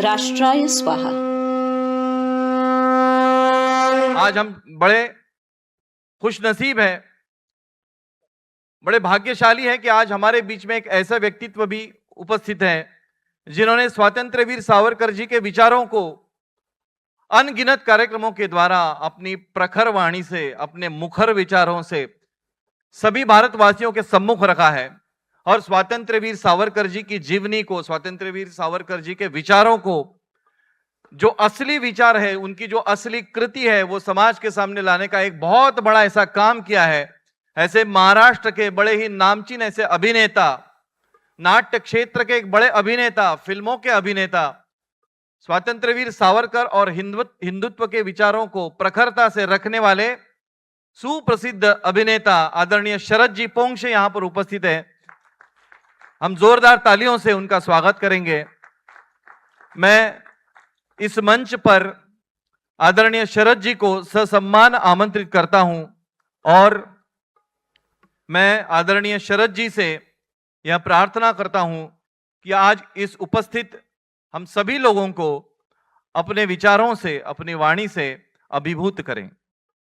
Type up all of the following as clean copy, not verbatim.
राष्ट्राय स्वाहा। आज हम बड़े खुश नसीब हैं, बड़े भाग्यशाली हैं कि आज हमारे बीच में एक ऐसा व्यक्तित्व भी उपस्थित है जिन्होंने स्वतंत्र वीर सावरकर जी के विचारों को अनगिनत कार्यक्रमों के द्वारा अपनी प्रखर वाणी से, अपने मुखर विचारों से सभी भारतवासियों के सम्मुख रखा है और स्वतंत्र वीर सावरकर जी की जीवनी को, स्वतंत्र वीर सावरकर जी के विचारों को, जो असली विचार है, उनकी जो असली कृति है, वो समाज के सामने लाने का एक बहुत बड़ा ऐसा काम किया है। ऐसे महाराष्ट्र के बड़े ही नामचीन ऐसे अभिनेता, नाट्य क्षेत्र के एक बड़े अभिनेता, फिल्मों के अभिनेता, स्वतंत्र वीर सावरकर और हिंदुत्व के विचारों को प्रखरता से रखने वाले सुप्रसिद्ध अभिनेता आदरणीय शरद जी पोंक्षे यहां पर उपस्थित है। हम जोरदार तालियों से उनका स्वागत करेंगे। मैं इस मंच पर आदरणीय शरद जी को ससम्मान आमंत्रित करता हूं और मैं आदरणीय शरद जी से यह प्रार्थना करता हूं कि आज इस उपस्थित हम सभी लोगों को अपने विचारों से, अपनी वाणी से अभिभूत करें।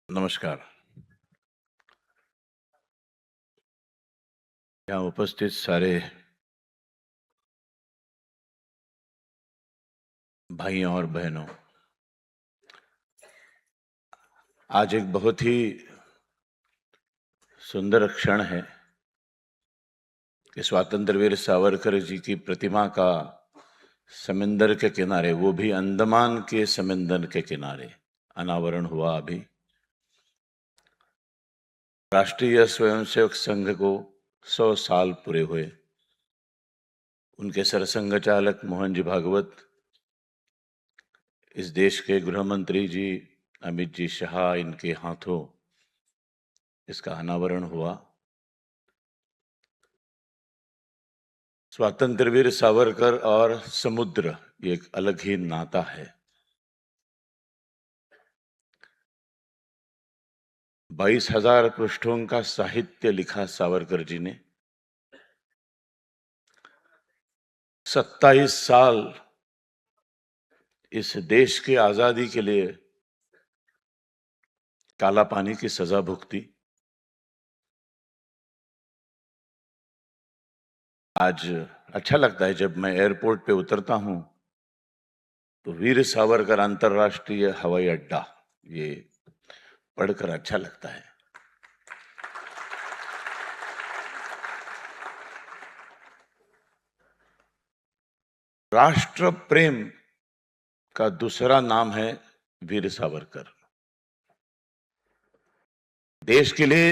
नमस्कार। यहाँ उपस्थित सारे भाइयों और बहनों, आज एक बहुत ही सुंदर क्षण है कि स्वतंत्र वीर सावरकर जी की प्रतिमा का समंदर के किनारे, वो भी अंडमान के समंदर के किनारे अनावरण हुआ। अभी राष्ट्रीय स्वयंसेवक संघ को 100 साल पूरे हुए। उनके सरसंघ चालक मोहन जी भागवत, इस देश के गृह मंत्री जी अमित जी शाह, इनके हाथों इसका अनावरण हुआ। स्वतंत्र वीर सावरकर और समुद्र ये एक अलग ही नाता है। 22,000 पृष्ठों का साहित्य लिखा सावरकर जी ने। 27 साल इस देश की आजादी के लिए काला पानी की सजा भुगती। आज अच्छा लगता है जब मैं एयरपोर्ट पे उतरता हूं तो वीर सावरकर अंतर्राष्ट्रीय हवाई अड्डा, ये पढ़कर अच्छा लगता है। राष्ट्र प्रेम का दूसरा नाम है वीर सावरकर। देश के लिए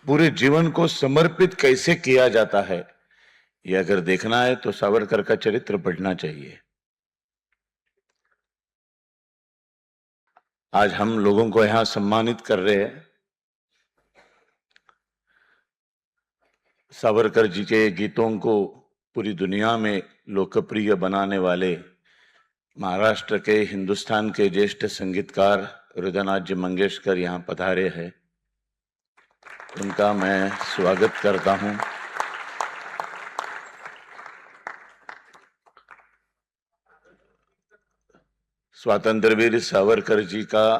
पूरे जीवन को समर्पित कैसे किया जाता है, ये अगर देखना है तो सावरकर का चरित्र पढ़ना चाहिए। आज हम लोगों को यहां सम्मानित कर रहे हैं। सावरकर जी के गीतों को पूरी दुनिया में लोकप्रिय बनाने वाले महाराष्ट्र के, हिंदुस्तान के ज्येष्ठ संगीतकार हृदयनाथ जी मंगेशकर यहां पधारे हैं। उनका मैं स्वागत करता हूं। स्वतंत्र वीर सावरकर जी का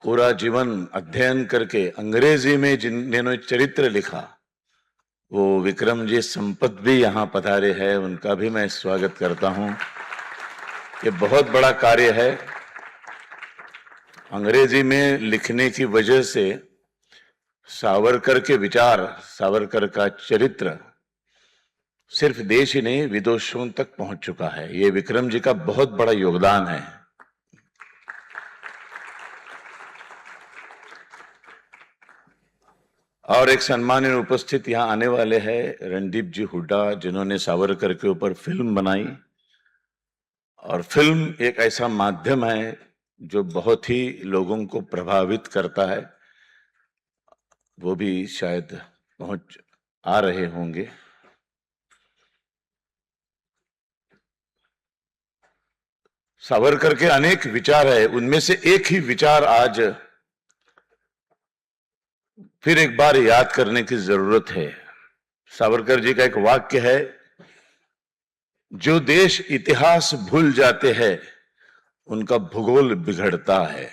पूरा जीवन अध्ययन करके अंग्रेजी में जिन्होंने चरित्र लिखा, वो विक्रम जी संपत भी यहां पधारे हैं। उनका भी मैं स्वागत करता हूं। ये बहुत बड़ा कार्य है। अंग्रेजी में लिखने की वजह से सावरकर के विचार, सावरकर का चरित्र सिर्फ देश ही नहीं, विदेशों तक पहुंच चुका है। ये विक्रम जी का बहुत बड़ा योगदान है। और एक सम्मानित उपस्थित यहां आने वाले हैं रणदीप जी हुड्डा, जिन्होंने सावरकर के ऊपर फिल्म बनाई। और फिल्म एक ऐसा माध्यम है जो बहुत ही लोगों को प्रभावित करता है। वो भी शायद पहुंच आ रहे होंगे। सावरकर के अनेक विचार है, उनमें से एक ही विचार आज फिर एक बार याद करने की जरूरत है। सावरकर जी का एक वाक्य है जो देश इतिहास भूल जाते हैं उनका भूगोल बिगड़ता है।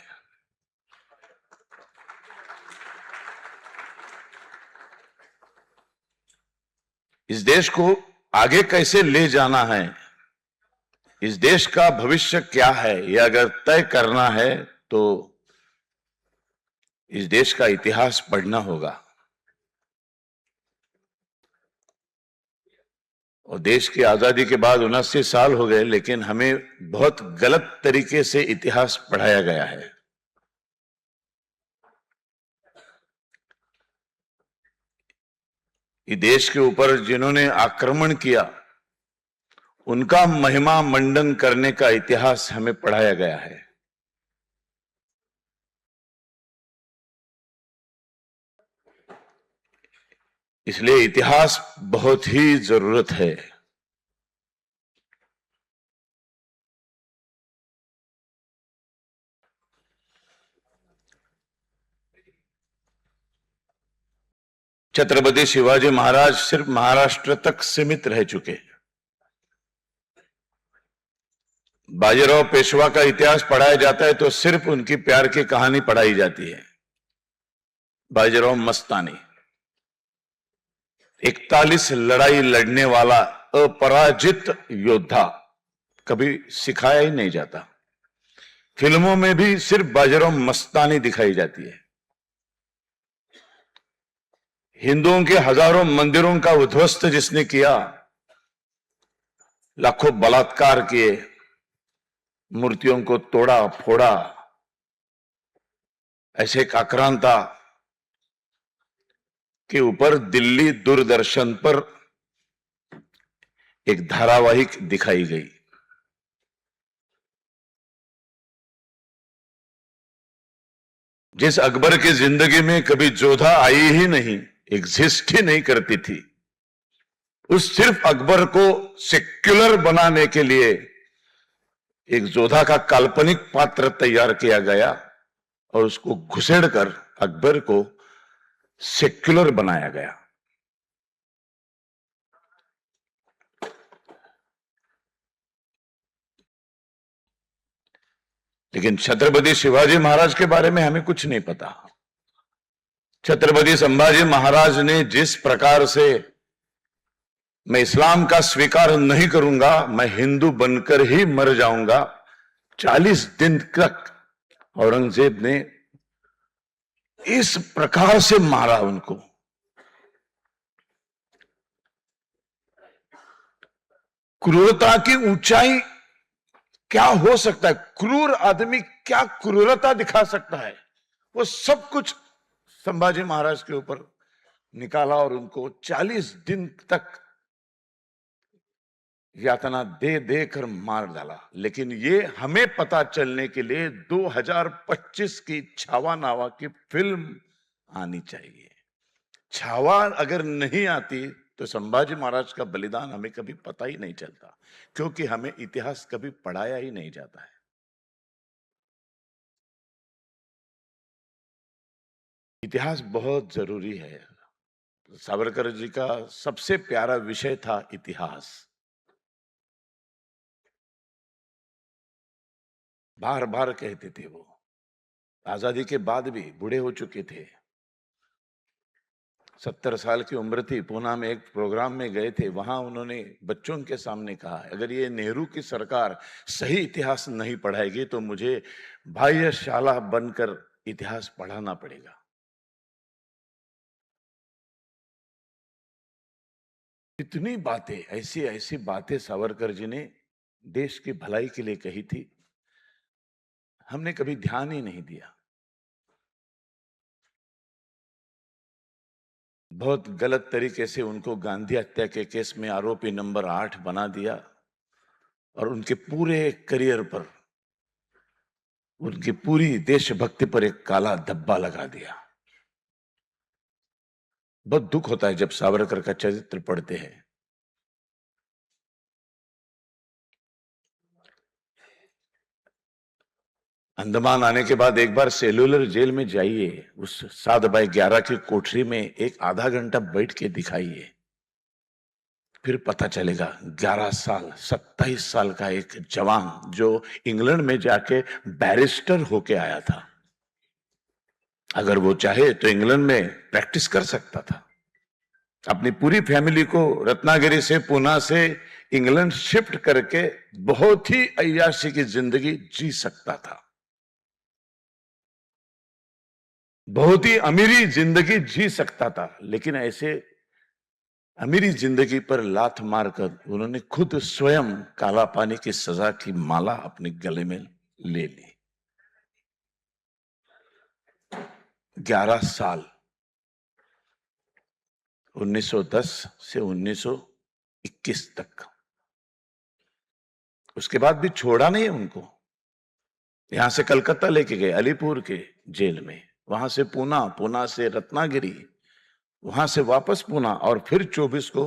इस देश को आगे कैसे ले जाना है, इस देश का भविष्य क्या है, यह अगर तय करना है तो इस देश का इतिहास पढ़ना होगा। और देश की आजादी के बाद 79 साल हो गए, लेकिन हमें बहुत गलत तरीके से इतिहास पढ़ाया गया है। इस देश के ऊपर जिन्होंने आक्रमण किया उनका महिमा मंडन करने का इतिहास हमें पढ़ाया गया है। इसलिए इतिहास बहुत ही जरूरत है। छत्रपति शिवाजी महाराज सिर्फ महाराष्ट्र तक सीमित रह चुके। बाजीराव पेशवा का इतिहास पढ़ाया जाता है तो सिर्फ उनकी प्यार की कहानी पढ़ाई जाती है। बाजीराव मस्तानी 41 लड़ाई लड़ने वाला अपराजित योद्धा, कभी सिखाया ही नहीं जाता। फिल्मों में भी सिर्फ बाजीराव मस्तानी दिखाई जाती है। हिंदुओं के हजारों मंदिरों का उद्ध्वस्त जिसने किया, लाखों बलात्कार किए, मूर्तियों को तोड़ा फोड़ा, ऐसे एक आक्रांता के ऊपर दिल्ली दूरदर्शन पर एक धारावाहिक दिखाई गई। जिस अकबर की जिंदगी में कभी जोधा आई ही नहीं, एग्जिस्ट ही नहीं करती थी, उस सिर्फ अकबर को सेक्युलर बनाने के लिए एक जोधा का काल्पनिक पात्र तैयार किया गया और उसको घुसेड़कर अकबर को सेक्युलर बनाया गया। लेकिन छत्रपति शिवाजी महाराज के बारे में हमें कुछ नहीं पता। छत्रपति संभाजी महाराज ने जिस प्रकार से मैं इस्लाम का स्वीकार नहीं करूंगा, मैं हिंदू बनकर ही मर जाऊंगा, 40 दिन तक औरंगजेब ने इस प्रकार से मारा उनको। क्रूरता की ऊंचाई क्या हो सकता है, क्रूर आदमी क्या क्रूरता दिखा सकता है, वो सब कुछ संभाजी महाराज के ऊपर निकाला और उनको 40 दिन तक यातना दे देकर मार डाला। लेकिन ये हमें पता चलने के लिए 2025 की छावा नावा की फिल्म आनी चाहिए। छावा अगर नहीं आती तो संभाजी महाराज का बलिदान हमें कभी पता ही नहीं चलता, क्योंकि हमें इतिहास कभी पढ़ाया ही नहीं जाता है। इतिहास बहुत जरूरी है। सावरकर जी का सबसे प्यारा विषय था इतिहास। बार बार कहते थे वो, आजादी के बाद भी बूढ़े हो चुके थे, 70 साल की उम्र थी। पूना में एक प्रोग्राम में गए थे, वहां उन्होंने बच्चों के सामने कहा, अगर ये नेहरू की सरकार सही इतिहास नहीं पढ़ाएगी तो मुझे बाह्यशाला बनकर इतिहास पढ़ाना पड़ेगा। इतनी बातें, ऐसी ऐसी बातें सावरकर जी ने देश की भलाई के लिए कही थी, हमने कभी ध्यान ही नहीं दिया। बहुत गलत तरीके से उनको गांधी हत्या के केस में आरोपी नंबर 8 बना दिया और उनके पूरे करियर पर, उनकी पूरी देशभक्ति पर एक काला धब्बा लगा दिया। बहुत दुख होता है जब सावरकर का चरित्र पढ़ते हैं। अंडमान आने के बाद एक बार सेलुलर जेल में जाइए, उस 7x11 की कोठरी में एक आधा घंटा बैठ के दिखाइए। फिर पता चलेगा 11 साल 27 साल का एक जवान जो इंग्लैंड में जाके बैरिस्टर होके आया था, अगर वो चाहे तो इंग्लैंड में प्रैक्टिस कर सकता था, अपनी पूरी फैमिली को रत्नागिरी से पूना से इंग्लैंड शिफ्ट करके बहुत ही अय्याशी की जिंदगी जी सकता था, बहुत ही अमीरी जिंदगी जी सकता था। लेकिन ऐसे अमीरी जिंदगी पर लात मारकर उन्होंने खुद स्वयं काला पानी की सजा की माला अपने गले में ले ली। 11 साल 1910 से 1921 तक, उसके बाद भी छोड़ा नहीं उनको। यहां से कलकत्ता लेके गए, अलीपुर के जेल में, वहां से पूना, पूना से रत्नागिरी, वहां से वापस पूना, और फिर 24 को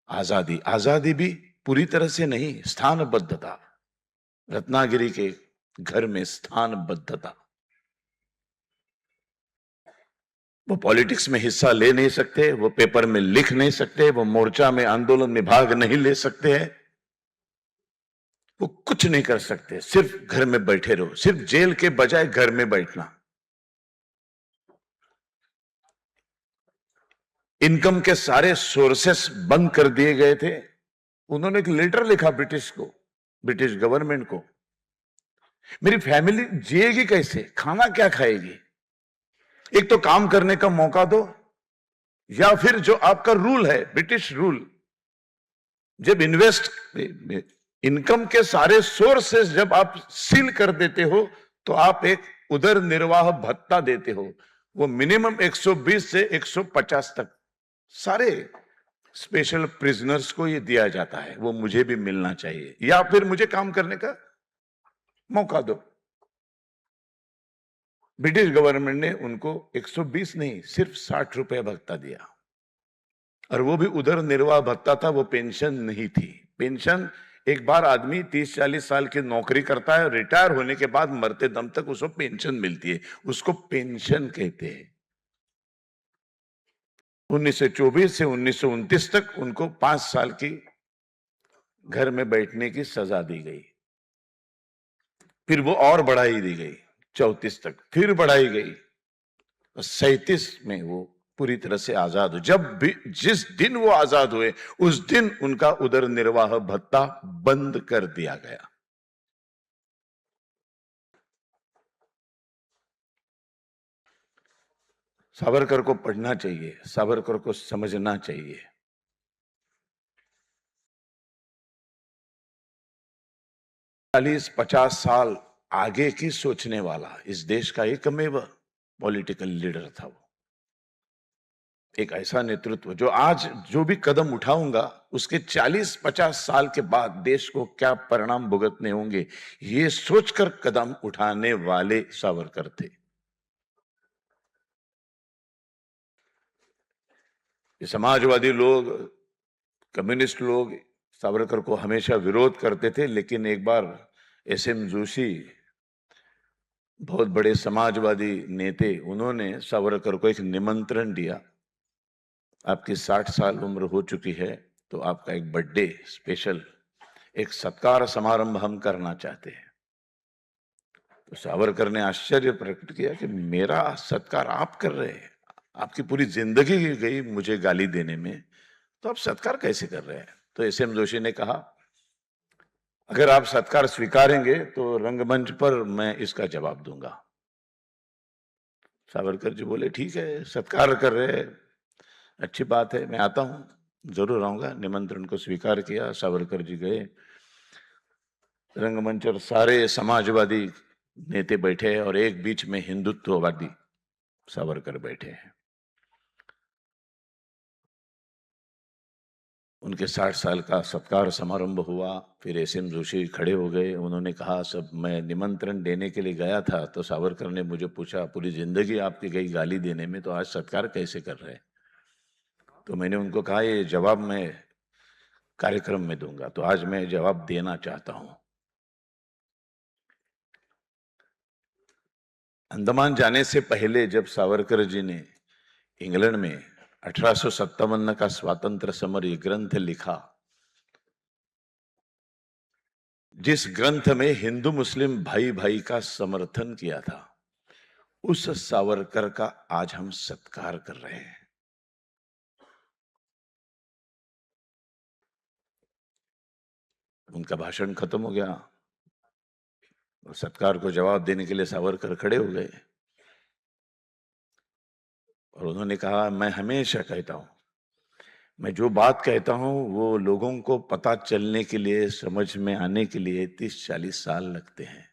आजादी। आजादी भी पूरी तरह से नहीं, स्थानबद्धता, रत्नागिरी के घर में स्थानबद्धता। वो पॉलिटिक्स में हिस्सा ले नहीं सकते, वो पेपर में लिख नहीं सकते, वो मोर्चा में आंदोलन में भाग नहीं ले सकते हैं, वो कुछ नहीं कर सकते, सिर्फ घर में बैठे रहो, सिर्फ जेल के बजाय घर में बैठना। इनकम के सारे सोर्सेस बंद कर दिए गए थे। उन्होंने एक लेटर लिखा ब्रिटिश को, ब्रिटिश गवर्नमेंट को, मेरी फैमिली जिएगी कैसे, खाना क्या खाएगी, एक तो काम करने का मौका दो, या फिर जो आपका रूल है, ब्रिटिश रूल, जब इनकम के सारे सोर्सेस जब आप सील कर देते हो तो आप एक उदर निर्वाह भत्ता देते हो, वो मिनिमम 120 से 150 तक सारे स्पेशल प्रिजनर्स को ये दिया जाता है, वो मुझे भी मिलना चाहिए, या फिर मुझे काम करने का मौका दो। ब्रिटिश गवर्नमेंट ने उनको 120 नहीं, सिर्फ 60 रुपए भत्ता दिया, और वो भी उधर निर्वाह भत्ता था, वो पेंशन नहीं थी। पेंशन एक बार आदमी 30-40 साल की नौकरी करता है, रिटायर होने के बाद मरते दम तक उसको पेंशन मिलती है, उसको पेंशन कहते हैं। 1924 से 1929 तक उनको 5 साल की घर में बैठने की सजा दी गई, फिर वो और बढ़ाई दी गई 34 तक, फिर बढ़ाई गई, 37 में वो पूरी तरह से आजाद हो। जब भी जिस दिन वो आजाद हुए उस दिन उनका उदर निर्वाह भत्ता बंद कर दिया गया। सावरकर को पढ़ना चाहिए, सावरकर को समझना चाहिए। 40-50 साल आगे की सोचने वाला इस देश का एकमेव पॉलिटिकल लीडर था वो। एक ऐसा नेतृत्व जो आज जो भी कदम उठाऊंगा उसके 40-50 साल के बाद देश को क्या परिणाम भुगतने होंगे, ये सोचकर कदम उठाने वाले सावरकर थे। ये समाजवादी लोग, कम्युनिस्ट लोग सावरकर को हमेशा विरोध करते थे, लेकिन एक बार एसएम जोशी, बहुत बड़े समाजवादी नेते, उन्होंने सावरकर को एक निमंत्रण दिया, आपकी 60 साल उम्र हो चुकी है तो आपका एक बर्थडे स्पेशल एक सत्कार समारंभ हम करना चाहते हैं। तो सावरकर ने आश्चर्य प्रकट किया कि मेरा सत्कार आप कर रहे हैं, आपकी पूरी जिंदगी गई मुझे गाली देने में, तो आप सत्कार कैसे कर रहे हैं? तो एसएम जोशी ने कहा, अगर आप सत्कार स्वीकारेंगे तो रंगमंच पर मैं इसका जवाब दूंगा। सावरकर जी बोले, ठीक है, सत्कार कर रहे हैं, अच्छी बात है, मैं आता हूं, जरूर आऊंगा। निमंत्रण को स्वीकार किया, सावरकर जी गए रंगमंच, और सारे समाजवादी नेते बैठे और एक बीच में हिंदुत्ववादी सावरकर बैठे हैं। उनके 60 साल का सत्कार समारंभ हुआ, फिर एसएम जोशी खड़े हो गए, उन्होंने कहा, सब मैं निमंत्रण देने के लिए गया था तो सावरकर ने मुझे पूछा, पूरी जिंदगी आपकी गई गाली देने में, तो आज सत्कार कैसे कर रहे हैं? तो मैंने उनको कहा, ये जवाब मैं कार्यक्रम में दूंगा, तो आज मैं जवाब देना चाहता हूं। अंडमान जाने से पहले जब सावरकर जी ने इंग्लैंड में 1857 का स्वातंत्र समर ये ग्रंथ लिखा, जिस ग्रंथ में हिंदू मुस्लिम भाई भाई का समर्थन किया था, उस सावरकर का आज हम सत्कार कर रहे हैं। उनका भाषण खत्म हो गया और सत्कार को जवाब देने के लिए सावरकर खड़े हो गए और उन्होंने कहा, मैं हमेशा कहता हूं, मैं जो बात कहता हूं वो लोगों को पता चलने के लिए, समझ में आने के लिए 30-40 साल लगते हैं।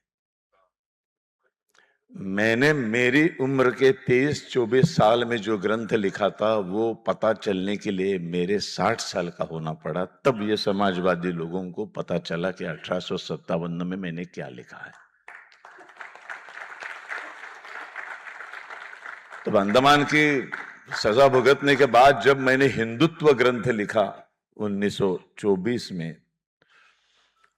मैंने मेरी उम्र के 23-24 साल में जो ग्रंथ लिखा था वो पता चलने के लिए मेरे 60 साल का होना पड़ा, तब ये समाजवादी लोगों को पता चला कि 1857 में मैंने क्या लिखा है। तब अंडमान की सजा भुगतने के बाद जब मैंने हिंदुत्व ग्रंथ लिखा 1924 में,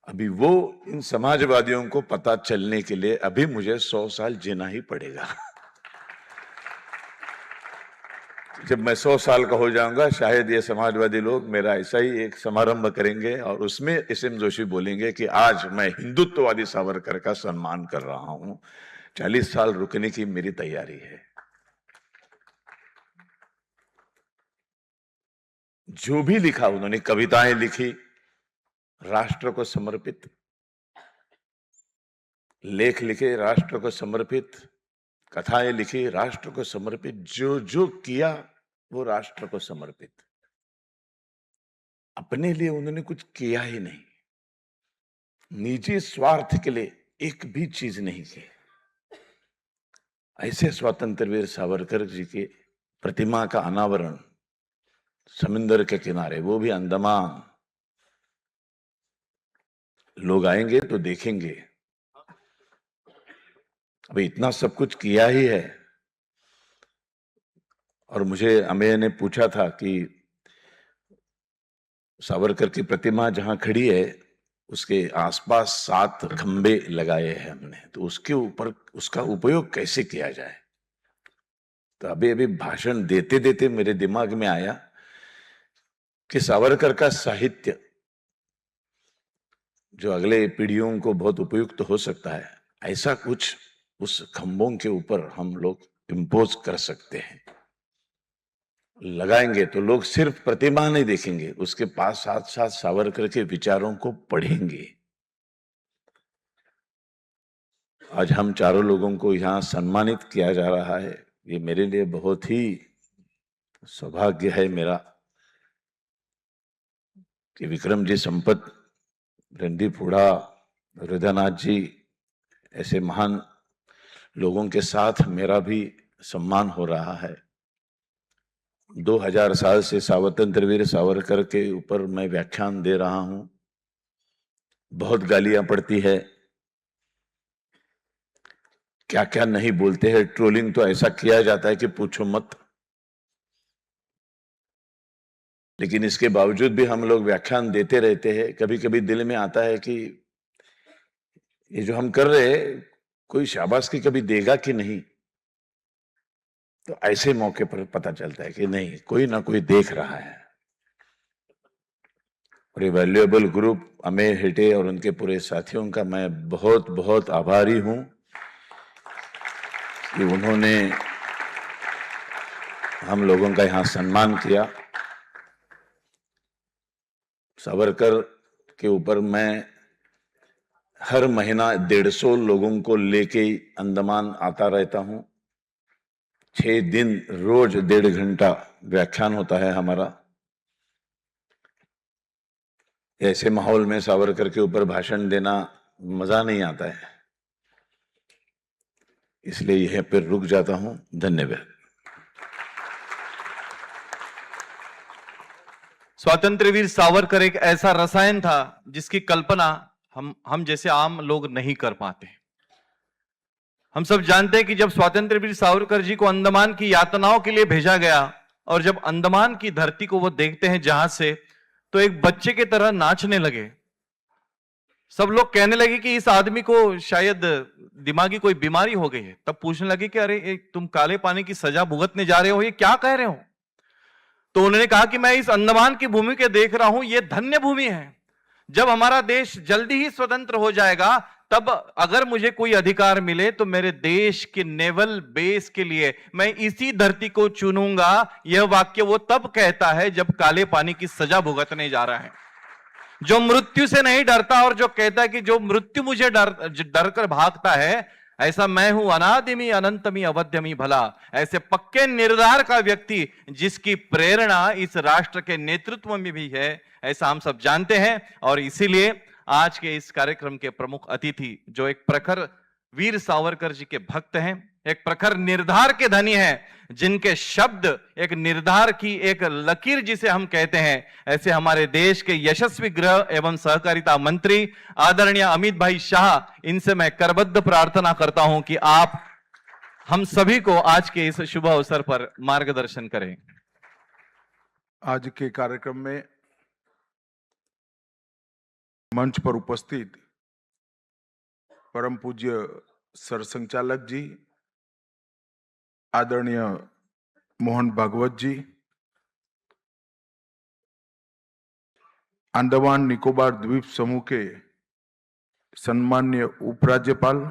अभी वो इन समाजवादियों को पता चलने के लिए अभी मुझे 100 साल जीना ही पड़ेगा। जब मैं 100 साल का हो जाऊंगा, शायद ये समाजवादी लोग मेरा ऐसा ही एक समारंभ करेंगे और उसमें एस.एम. जोशी बोलेंगे कि आज मैं हिंदुत्ववादी सावरकर का सम्मान कर रहा हूं। 40 साल रुकने की मेरी तैयारी है। जो भी लिखा उन्होंने, कविताएं लिखी राष्ट्र को समर्पित, लेख लिखे राष्ट्र को समर्पित, कथाएं लिखी राष्ट्र को समर्पित, जो जो किया वो राष्ट्र को समर्पित। अपने लिए उन्होंने कुछ किया ही नहीं, निजी स्वार्थ के लिए एक भी चीज नहीं की। ऐसे स्वतंत्र वीर सावरकर जी की प्रतिमा का अनावरण समुद्र के किनारे, वो भी अंडमान, लोग आएंगे तो देखेंगे। अभी इतना सब कुछ किया ही है। और मुझे अमेय ने पूछा था कि सावरकर की प्रतिमा जहां खड़ी है उसके आसपास 7 खंबे लगाए हैं हमने, तो उसके ऊपर उसका उपयोग कैसे किया जाए। तो अभी अभी भाषण देते देते मेरे दिमाग में आया कि सावरकर का साहित्य जो अगले पीढ़ियों को बहुत उपयुक्त हो सकता है, ऐसा कुछ उस खंभों के ऊपर हम लोग इम्पोज कर सकते हैं। लगाएंगे तो लोग सिर्फ प्रतिमा नहीं देखेंगे, उसके पास साथ साथ सावरकर के विचारों को पढ़ेंगे। आज हम चारों लोगों को यहां सम्मानित किया जा रहा है, ये मेरे लिए बहुत ही सौभाग्य है मेरा कि विक्रम जी संपत, रणदीप हुड्डा, हृदयनाथ जी ऐसे महान लोगों के साथ मेरा भी सम्मान हो रहा है। 2000 साल से स्वतंत्र वीर सावरकर के ऊपर मैं व्याख्यान दे रहा हूं। बहुत गालियां पड़ती है, क्या क्या नहीं बोलते हैं, ट्रोलिंग तो ऐसा किया जाता है कि पूछो मत। लेकिन इसके बावजूद भी हम लोग व्याख्यान देते रहते हैं। कभी कभी दिल में आता है कि ये जो हम कर रहे हैं कोई शाबाशी कभी देगा कि नहीं। तो ऐसे मौके पर पता चलता है कि नहीं, कोई ना कोई देख रहा है। और ये वैल्यूएबल ग्रुप अमेय हेटे और उनके पूरे साथियों का मैं बहुत बहुत आभारी हूं कि उन्होंने हम लोगों का यहां सम्मान किया। सावरकर के ऊपर मैं हर महीना 150 लोगों को लेके अंडमान आता रहता हूं। 6 दिन रोज 1.5 घंटा व्याख्यान होता है हमारा। ऐसे माहौल में सावरकर के ऊपर भाषण देना मजा नहीं आता है, इसलिए यहीं पर रुक जाता हूं। धन्यवाद। स्वातंत्र वीर सावरकर एक ऐसा रसायन था जिसकी कल्पना हम जैसे आम लोग नहीं कर पाते। हम सब जानते हैं कि जब स्वातंत्र वीर सावरकर जी को अंडमान की यातनाओं के लिए भेजा गया और जब अंडमान की धरती को वो देखते हैं जहाज से, तो एक बच्चे की तरह नाचने लगे। सब लोग कहने लगे कि इस आदमी को शायद दिमागी कोई बीमारी हो गई है। तब पूछने लगे कि अरे तुम काले पानी की सजा भुगतने जा रहे हो, ये क्या कह रहे हो। तो उन्होंने कहा कि मैं इस अंडमान की भूमि के देख रहा हूं, यह धन्य भूमि है। जब हमारा देश जल्दी ही स्वतंत्र हो जाएगा, तब अगर मुझे कोई अधिकार मिले तो मेरे देश के नेवल बेस के लिए मैं इसी धरती को चुनूंगा। यह वाक्य वो तब कहता है जब काले पानी की सजा भुगतने जा रहा है, जो मृत्यु से नहीं डरता और जो कहता है कि जो मृत्यु मुझे डर कर भागता है, ऐसा मैं हूं अनादिमी अनंतमी अवध्यमी भला। ऐसे पक्के निर्धार का व्यक्ति जिसकी प्रेरणा इस राष्ट्र के नेतृत्व में भी है, ऐसा हम सब जानते हैं। और इसीलिए आज के इस कार्यक्रम के प्रमुख अतिथि जो एक प्रखर वीर सावरकर जी के भक्त हैं, एक प्रखर निर्धार के धनी हैं, जिनके शब्द एक निर्धार की एक लकीर जिसे हम कहते हैं, ऐसे हमारे देश के यशस्वी गृह एवं सहकारिता मंत्री आदरणीय अमित भाई शाह, इनसे मैं करबद्ध प्रार्थना करता हूं कि आप हम सभी को आज के इस शुभ अवसर पर मार्गदर्शन करें। आज के कार्यक्रम में मंच पर उपस्थित परम पूज्य सरसंचालक जी, आदरणीय मोहन भागवत जी, अंडमान निकोबार द्वीप समूह के सम्मान्य उपराज्यपाल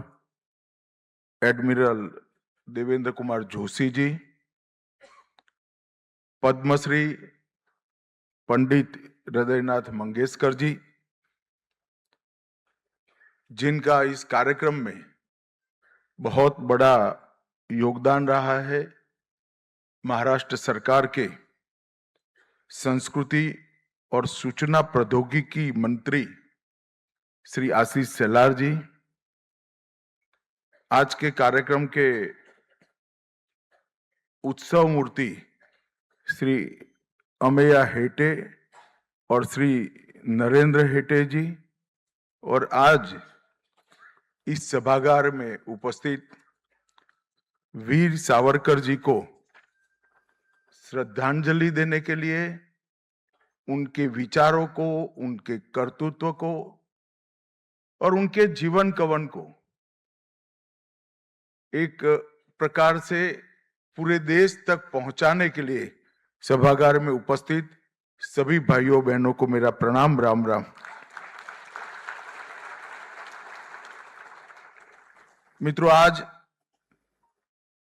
एडमिरल देवेंद्र कुमार जोशी जी, पद्मश्री पंडित हृदयनाथ मंगेशकर जी, जिनका इस कार्यक्रम में बहुत बड़ा योगदान रहा है, महाराष्ट्र सरकार के संस्कृति और सूचना प्रौद्योगिकी मंत्री श्री आशीष शेलार जी, आज के कार्यक्रम के उत्सव मूर्ति श्री अमेया हेटे और श्री नरेंद्र हेटे जी, और आज इस सभागार में उपस्थित वीर सावरकर जी को श्रद्धांजलि देने के लिए, उनके विचारों को, उनके कर्तृत्व को और उनके जीवन कवन को एक प्रकार से पूरे देश तक पहुंचाने के लिए सभागार में उपस्थित सभी भाइयों बहनों को मेरा प्रणाम, राम राम। मित्रों, आज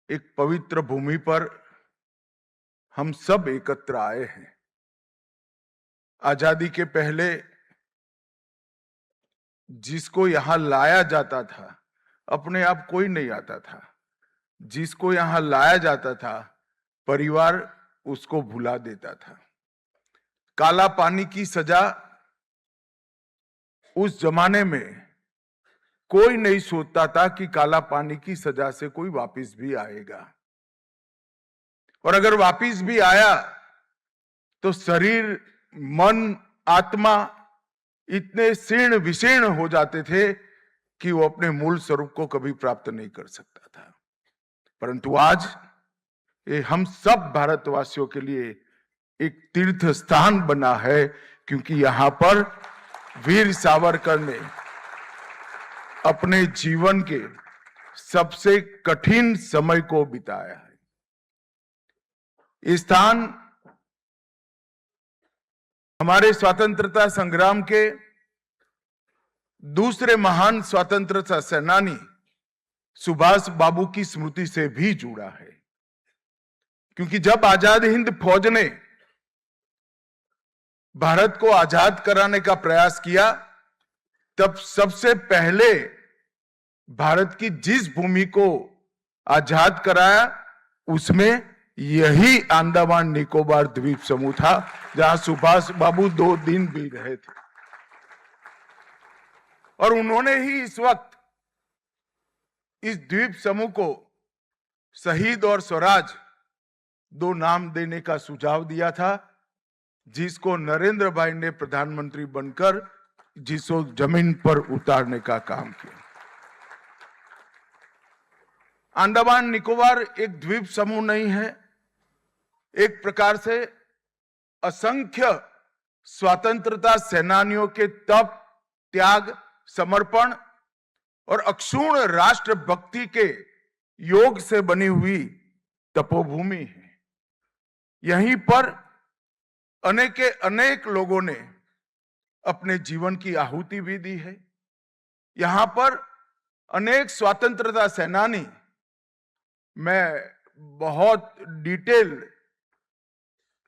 एक पवित्र भूमि पर हम सब एकत्र आए हैं। आजादी के पहले जिसको यहां लाया जाता था, अपने आप कोई नहीं आता था, जिसको यहां लाया जाता था परिवार उसको भुला देता था। काला पानी की सजा उस जमाने में कोई नहीं सोचता था कि काला पानी की सजा से कोई वापिस भी आएगा, और अगर वापिस भी आया तो शरीर, मन, आत्मा इतने शीर्ण विशीर्ण हो जाते थे कि वो अपने मूल स्वरूप को कभी प्राप्त नहीं कर सकता था। परंतु आज ये हम सब भारतवासियों के लिए एक तीर्थ स्थान बना है, क्योंकि यहां पर वीर सावरकर ने अपने जीवन के सबसे कठिन समय को बिताया है। इस स्थान हमारे स्वतंत्रता संग्राम के दूसरे महान स्वतंत्रता सेनानी सुभाष बाबू की स्मृति से भी जुड़ा है, क्योंकि जब आजाद हिंद फौज ने भारत को आजाद कराने का प्रयास किया, तब सबसे पहले भारत की जिस भूमि को आजाद कराया उसमें यही अंडमान निकोबार द्वीप समूह था, जहां सुभाष बाबू 2 दिन भी रहे थे। और उन्होंने ही इस वक्त इस द्वीप समूह को शहीद और स्वराज 2 नाम देने का सुझाव दिया था, जिसको नरेंद्र भाई ने प्रधानमंत्री बनकर जिसको जमीन पर उतारने का काम किया। अंडमान निकोबार एक द्वीप समूह नहीं है, एक प्रकार से असंख्य स्वतंत्रता सेनानियों के तप, त्याग, समर्पण और अक्षुण्ण राष्ट्रभक्ति के योग से बनी हुई तपोभूमि है। यहीं पर अनेक लोगों ने अपने जीवन की आहुति भी दी है। यहां पर अनेक स्वतंत्रता सेनानी, मैं बहुत डिटेल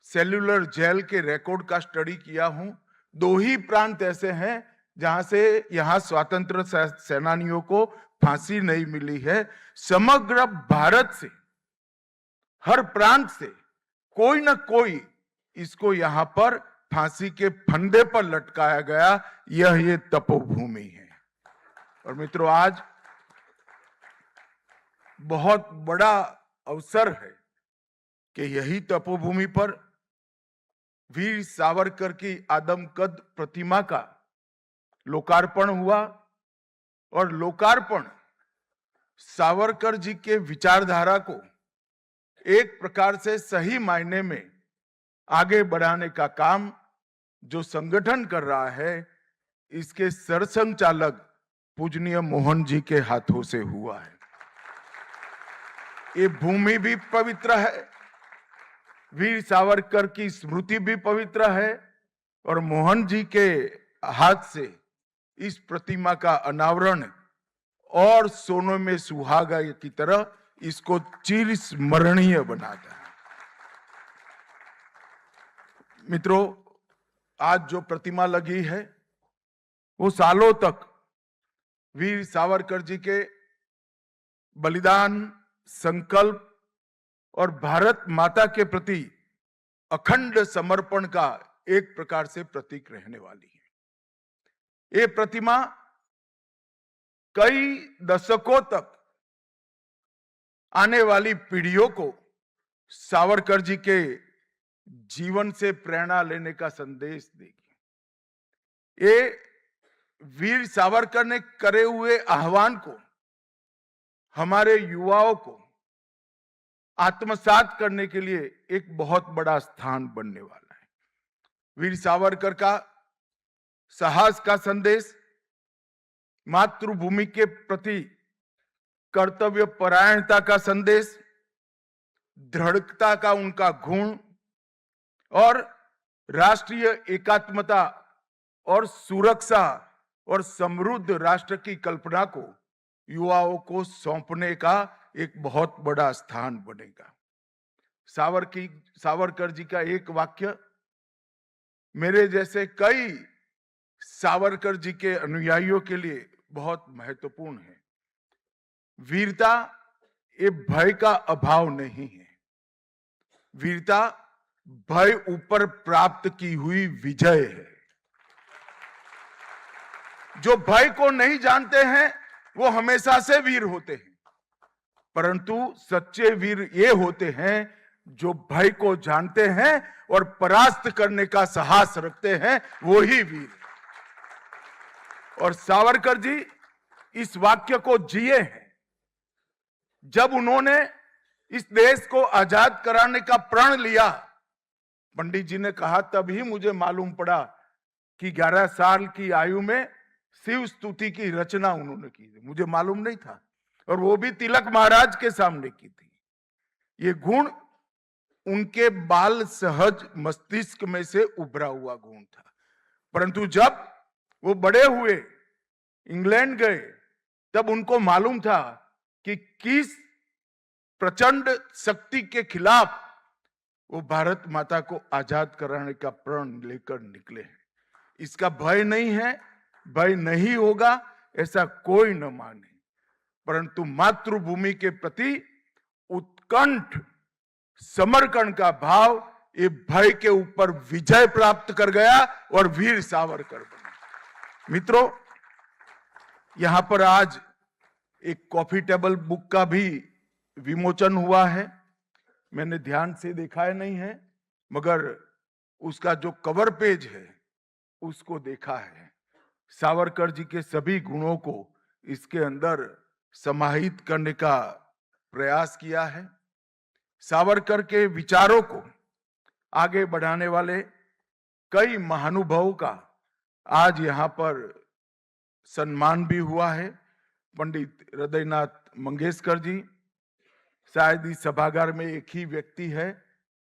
सेल्युलर जेल के रिकॉर्ड का स्टडी किया हूं। 2 ही प्रांत ऐसे हैं जहां से यहां स्वतंत्र सेनानियों को फांसी नहीं मिली है। समग्र भारत से, हर प्रांत से कोई ना कोई इसको यहां पर फांसी के फंदे पर लटकाया गया। ये तपोभूमि है। और मित्रों, आज बहुत बड़ा अवसर है कि यही तपोभूमि पर वीर सावरकर की आदमकद प्रतिमा का लोकार्पण हुआ। और लोकार्पण सावरकर जी के विचारधारा को एक प्रकार से सही मायने में आगे बढ़ाने का काम जो संगठन कर रहा है, इसके सरसंघचालक पूजनीय मोहन जी के हाथों से हुआ है। ये भूमि भी पवित्र है, वीर सावरकर की स्मृति भी पवित्र है, और मोहन जी के हाथ से इस प्रतिमा का अनावरण और सोने में सुहागा की तरह इसको चिर स्मरणीय बनाता है। मित्रों, आज जो प्रतिमा लगी है वो सालों तक वीर सावरकर जी के बलिदान, संकल्प और भारत माता के प्रति अखंड समर्पण का एक प्रकार से प्रतीक रहने वाली है। ये प्रतिमा कई दशकों तक आने वाली पीढ़ियों को सावरकर जी के जीवन से प्रेरणा लेने का संदेश देगी। ये वीर सावरकर ने करे हुए आह्वान को हमारे युवाओं को आत्मसात करने के लिए एक बहुत बड़ा स्थान बनने वाला है। वीर सावरकर का साहस का संदेश, मातृभूमि के प्रति कर्तव्य परायणता का संदेश, दृढ़ता का उनका गुण और राष्ट्रीय एकात्मता और सुरक्षा और समृद्ध राष्ट्र की कल्पना को युवाओं को सौंपने का एक बहुत बड़ा स्थान बनेगा। सावरकर जी का एक वाक्य मेरे जैसे कई सावरकर जी के अनुयायियों के लिए बहुत महत्वपूर्ण है। वीरता ये भय का अभाव नहीं है, वीरता भय ऊपर प्राप्त की हुई विजय है। जो भय को नहीं जानते हैं वो हमेशा से वीर होते हैं, परंतु सच्चे वीर ये होते हैं जो भय को जानते हैं और परास्त करने का साहस रखते हैं, वो ही वीर। और सावरकर जी इस वाक्य को जिए हैं। जब उन्होंने इस देश को आजाद कराने का प्रण लिया, पंडित जी ने कहा तभी मुझे मालूम पड़ा कि 11 साल की आयु में शिव स्तुति की रचना उन्होंने की थी। मुझे मालूम नहीं था, और वो भी तिलक महाराज के सामने की थी। ये गुण उनके बाल सहज मस्तिष्क में से उभरा हुआ गुण था। परंतु जब वो बड़े हुए, इंग्लैंड गए, तब उनको मालूम था कि किस प्रचंड शक्ति के खिलाफ वो भारत माता को आजाद कराने का प्रण लेकर निकले हैं। इसका भय नहीं है, भय नहीं होगा ऐसा कोई न माने, परंतु मातृभूमि के प्रति उत्कंठ समर्पण का भाव ये भय के ऊपर विजय प्राप्त कर गया और वीर सावरकर बने। मित्रों, यहां पर आज एक कॉफी टेबल बुक का भी विमोचन हुआ है। मैंने ध्यान से देखा है नहीं है, मगर उसका जो कवर पेज है उसको देखा है। सावरकर जी के सभी गुणों को इसके अंदर समाहित करने का प्रयास किया है। सावरकर के विचारों को आगे बढ़ाने वाले कई महानुभावों का आज यहां पर सम्मान भी हुआ है। पंडित हृदयनाथ मंगेशकर जी, शायद इस सभागार में एक ही व्यक्ति है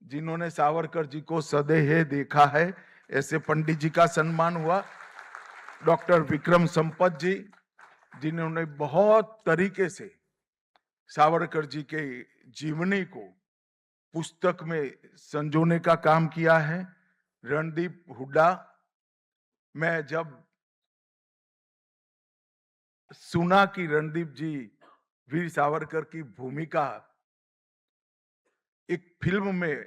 जिन्होंने सावरकर जी को सदैह देखा है, ऐसे पंडित जी का सम्मान हुआ। डॉक्टर विक्रम संपत जी, जिन्होंने बहुत तरीके से सावरकर जी के जीवनी को पुस्तक में संजोने का काम किया है। रणदीप हुड्डा, मैं जब सुना कि रणदीप जी वीर सावरकर की भूमिका एक फिल्म में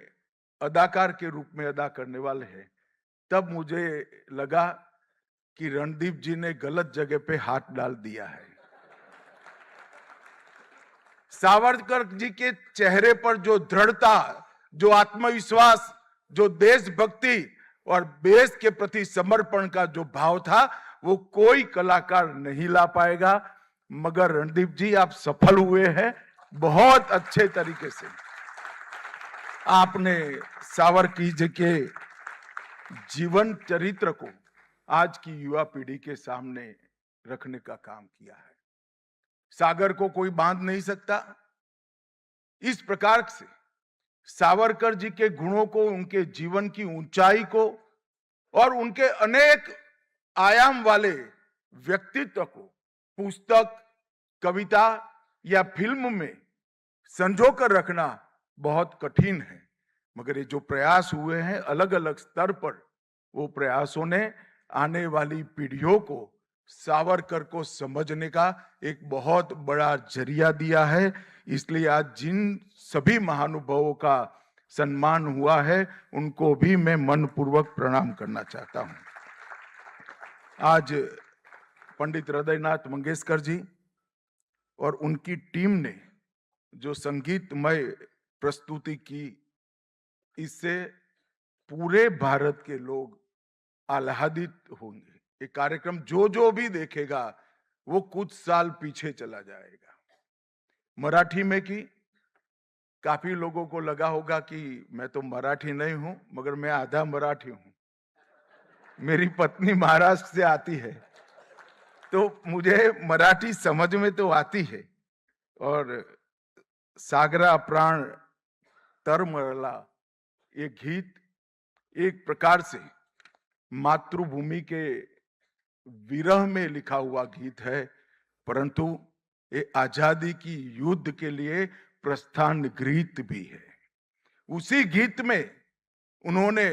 अदाकार के रूप में अदा करने वाले हैं, तब मुझे लगा कि रणदीप जी ने गलत जगह पे हाथ डाल दिया है। सावरकर जी के चेहरे पर जो दृढ़ता, जो आत्मविश्वास, जो देशभक्ति और देश के प्रति समर्पण का जो भाव था, वो कोई कलाकार नहीं ला पाएगा। मगर रणदीप जी, आप सफल हुए हैं बहुत अच्छे तरीके से। आपने सावरकर जी के जीवन चरित्र को आज की युवा पीढ़ी के सामने रखने का काम किया है। सागर को कोई बांध नहीं सकता। इस प्रकार से सावरकर जी के गुणों को, उनके जीवन की ऊंचाई को और उनके अनेक आयाम वाले व्यक्तित्व को पुस्तक, कविता या फिल्म में संजो कर रखना बहुत कठिन है। मगर ये जो प्रयास हुए हैं अलग अलग स्तर पर, वो प्रयासों ने आने वाली पीढ़ियों को सावरकर को समझने का एक बहुत बड़ा जरिया दिया है। इसलिए आज जिन सभी महानुभावों का सम्मान हुआ है, उनको भी मैं मनपूर्वक प्रणाम करना चाहता हूं। आज पंडित हृदयनाथ मंगेशकर जी और उनकी टीम ने जो संगीतमय प्रस्तुति की, इससे पूरे भारत के लोग आह्लादित होंगे। ये कार्यक्रम जो भी देखेगा वो कुछ साल पीछे चला जाएगा। मराठी में की, काफी लोगों को लगा होगा कि मैं तो मराठी नहीं हूं, मगर मैं आधा मराठी हूं। मेरी पत्नी महाराष्ट्र से आती है, तो मुझे मराठी समझ में तो आती है। और सागरा प्राण तरमरला, ये गीत एक प्रकार से मातृभूमि के विरह में लिखा हुआ गीत है, परंतु ये आजादी की युद्ध के लिए प्रस्थान गीत भी है। उसी गीत में उन्होंने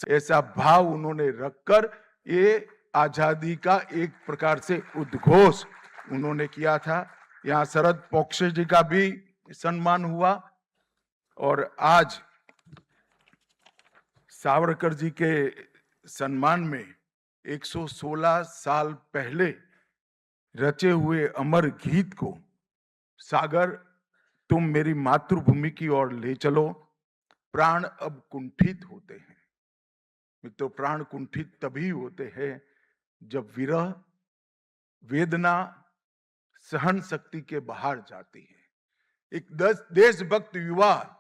ऐसा भाव उन्होंने रखकर ये आजादी का एक प्रकार से उद्घोष उन्होंने किया था। यहाँ शरद पोंक्षे जी का भी सम्मान हुआ। और आज सावरकर जी के सम्मान में 116 साल पहले रचे हुए अमर गीत को, सागर तुम मेरी मातृभूमि की ओर ले चलो, प्राण अब कुंठित होते हैं। मित्रों, प्राण कुंठित तभी होते हैं जब विरह, वेदना, सहन शक्ति के बाहर जाती है। एक देशभक्त युवा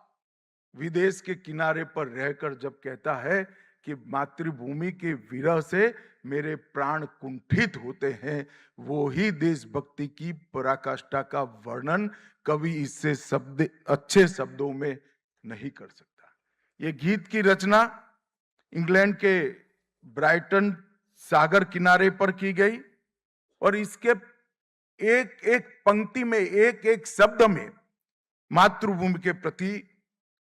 विदेश के किनारे पर रहकर जब कहता है कि मातृभूमि के विरह से मेरे प्राण कुंठित होते हैं, वो ही देशभक्ति की पराकाष्ठा का वर्णन कवि इससे अच्छे शब्दों में नहीं कर सकता। ये गीत की रचना इंग्लैंड के ब्राइटन सागर किनारे पर की गई और इसके एक एक पंक्ति में, एक एक शब्द में मातृभूमि के प्रति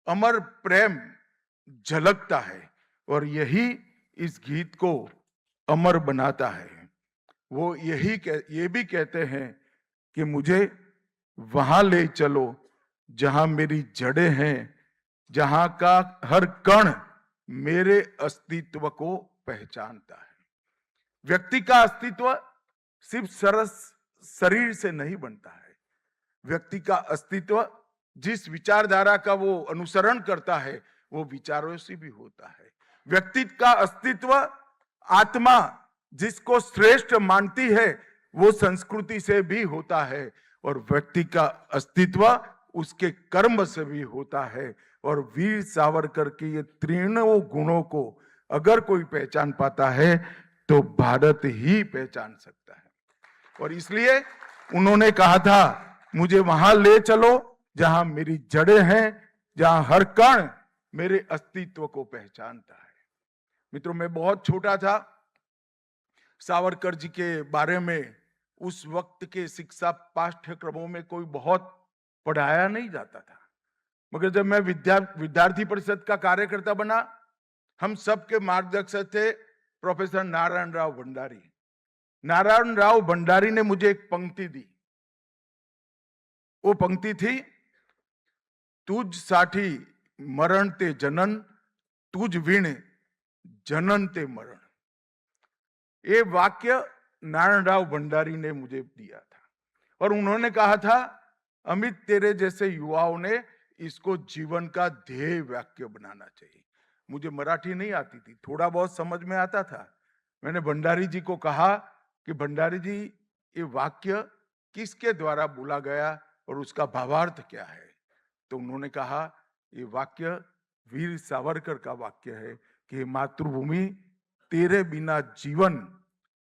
अमर प्रेम झलकता है और यही इस गीत को अमर बनाता है। वो ये भी कहते हैं कि मुझे वहां ले चलो जहां मेरी जड़ें हैं, जहां का हर कण मेरे अस्तित्व को पहचानता है। व्यक्ति का अस्तित्व सिर्फ शरीर से नहीं बनता है। व्यक्ति का अस्तित्व जिस विचारधारा का वो अनुसरण करता है, वो विचारों से भी होता है। व्यक्ति का अस्तित्व, आत्मा जिसको श्रेष्ठ मानती है, वो संस्कृति से भी होता है और व्यक्ति का अस्तित्व उसके कर्म से भी होता है। और वीर सावरकर के ये तीनों गुणों को अगर कोई पहचान पाता है तो भारत ही पहचान सकता है। और इसलिए उन्होंने कहा था, मुझे वहां ले चलो जहां मेरी जड़ें हैं, जहां हर कण मेरे अस्तित्व को पहचानता है। मित्रों, मैं बहुत छोटा था, सावरकर जी के बारे में उस वक्त के शिक्षा पाठ्यक्रमों में कोई बहुत पढ़ाया नहीं जाता था, मगर जब मैं विद्यार्थी परिषद का कार्यकर्ता बना, हम सबके मार्गदर्शक थे प्रोफेसर नारायण राव भंडारी। नारायण राव भंडारी ने मुझे एक पंक्ति दी। वो पंक्ति थी, तुझ साठी मरण ते जनन, तुझ वीण जनन ते मरण। ये वाक्य नारायण राव भंडारी ने मुझे दिया था और उन्होंने कहा था, अमित, तेरे जैसे युवाओं ने इसको जीवन का ध्येय वाक्य बनाना चाहिए। मुझे मराठी नहीं आती थी, थोड़ा बहुत समझ में आता था। मैंने भंडारी जी को कहा कि भंडारी जी, ये वाक्य किसके द्वारा बोला गया और उसका भावार्थ क्या है? तो उन्होंने कहा, ये वाक्य वीर सावरकर का वाक्य है कि मातृभूमि, तेरे बिना जीवन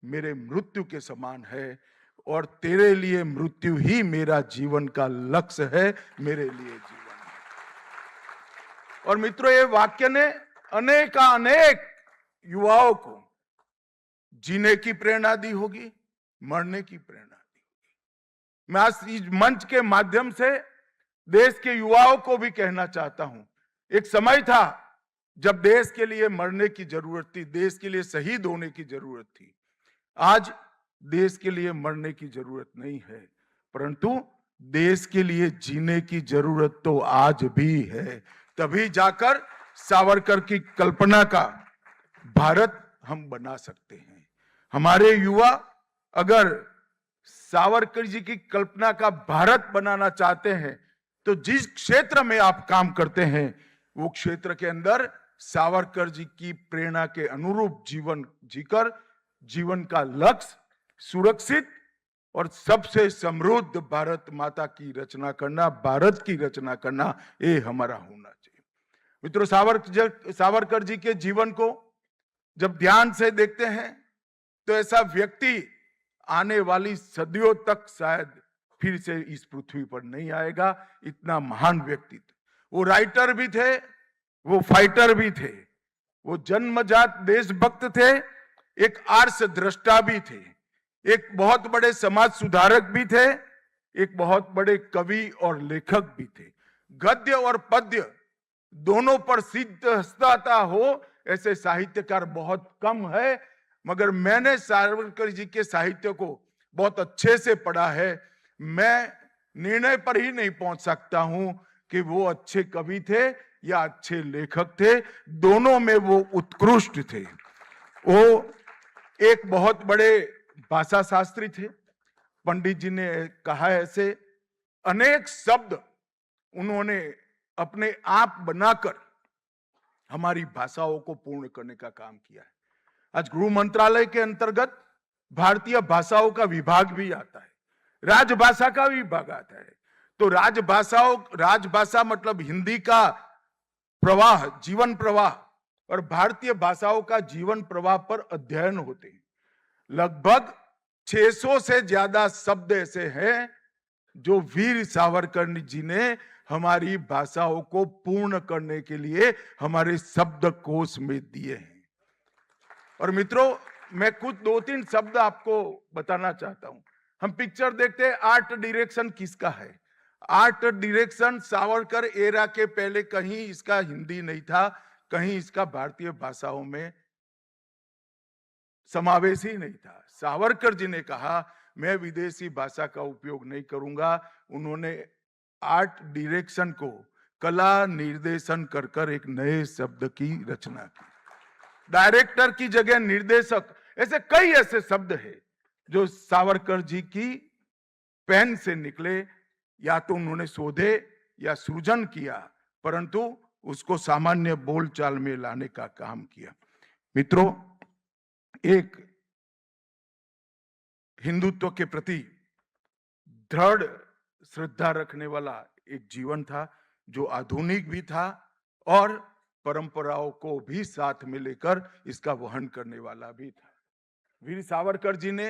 मेरे मृत्यु के समान है और तेरे लिए मृत्यु ही मेरा जीवन का लक्ष्य है, मेरे लिए जीवन है। और मित्रों, ये वाक्य ने अनेक युवाओं को जीने की प्रेरणा दी होगी, मरने की प्रेरणा दी होगी। मैं आज इस मंच के माध्यम से देश के युवाओं को भी कहना चाहता हूं, एक समय था जब देश के लिए मरने की जरूरत थी, देश के लिए शहीद होने की जरूरत थी। आज देश के लिए मरने की जरूरत नहीं है, परंतु देश के लिए जीने की जरूरत तो आज भी है। तभी जाकर सावरकर की कल्पना का भारत हम बना सकते हैं। हमारे युवा अगर सावरकर जी की कल्पना का भारत बनाना चाहते हैं तो जिस क्षेत्र में आप काम करते हैं वो क्षेत्र के अंदर सावरकर जी की प्रेरणा के अनुरूप जीवन जीकर जीवन का लक्ष्य सुरक्षित और सबसे समृद्ध भारत माता की रचना करना, भारत की रचना करना, ये हमारा होना चाहिए। मित्रों, सावरकर जी के जीवन को जब ध्यान से देखते हैं तो ऐसा व्यक्ति आने वाली सदियों तक शायद फिर से इस पृथ्वी पर नहीं आएगा। इतना महान व्यक्तित्व, वो राइटर भी थे, वो फाइटर भी थे, वो जन्मजात देशभक्त थे, एक आर्ष दृष्टा भी थे, एक बहुत बड़े समाज सुधारक भी थे, एक बहुत बड़े कवि और लेखक भी थे। गद्य और पद्य दोनों पर सिद्धता हो ऐसे साहित्यकार बहुत कम है, मगर मैंने सावरकर जी के साहित्य को बहुत अच्छे से पढ़ा है। मैं निर्णय पर ही नहीं पहुंच सकता हूं कि वो अच्छे कवि थे या अच्छे लेखक थे, दोनों में वो उत्कृष्ट थे। वो एक बहुत बड़े भाषा शास्त्री थे। पंडित जी ने कहा ऐसे अनेक शब्द उन्होंने अपने आप बनाकर हमारी भाषाओं को पूर्ण करने का काम किया है। आज गृह मंत्रालय के अंतर्गत भारतीय भाषाओं का विभाग भी आता है, राजभाषा का विभाग आता है। तो राजभाषा मतलब हिंदी का प्रवाह, जीवन प्रवाह, और भारतीय भाषाओं का जीवन प्रवाह पर अध्ययन होते हैं। लगभग 600 से ज्यादा शब्द ऐसे हैं जो वीर सावरकर जी ने हमारी भाषाओं को पूर्ण करने के लिए हमारे शब्दकोश में दिए हैं। और मित्रों, मैं कुछ 2-3 शब्द आपको बताना चाहता हूं। हम पिक्चर देखते हैं, आर्ट डायरेक्शन किसका है? आर्ट डायरेक्शन सावरकर एरा के पहले कहीं इसका हिंदी नहीं था, कहीं इसका भारतीय भाषाओं में समावेश ही नहीं था। सावरकर जी ने कहा मैं विदेशी भाषा का उपयोग नहीं करूंगा। उन्होंने आर्ट डायरेक्शन को कला निर्देशन कर एक नए शब्द की रचना की। डायरेक्टर की जगह निर्देशक, ऐसे कई ऐसे शब्द हैं जो सावरकर जी की पेन से निकले, या तो उन्होंने शोधे या सृजन किया, परंतु उसको सामान्य बोलचाल में लाने का काम किया। मित्रों, एक हिंदुत्व के प्रति दृढ़ श्रद्धा रखने वाला एक जीवन था जो आधुनिक भी था और परंपराओं को भी साथ में लेकर इसका वहन करने वाला भी था। वीर सावरकर जी ने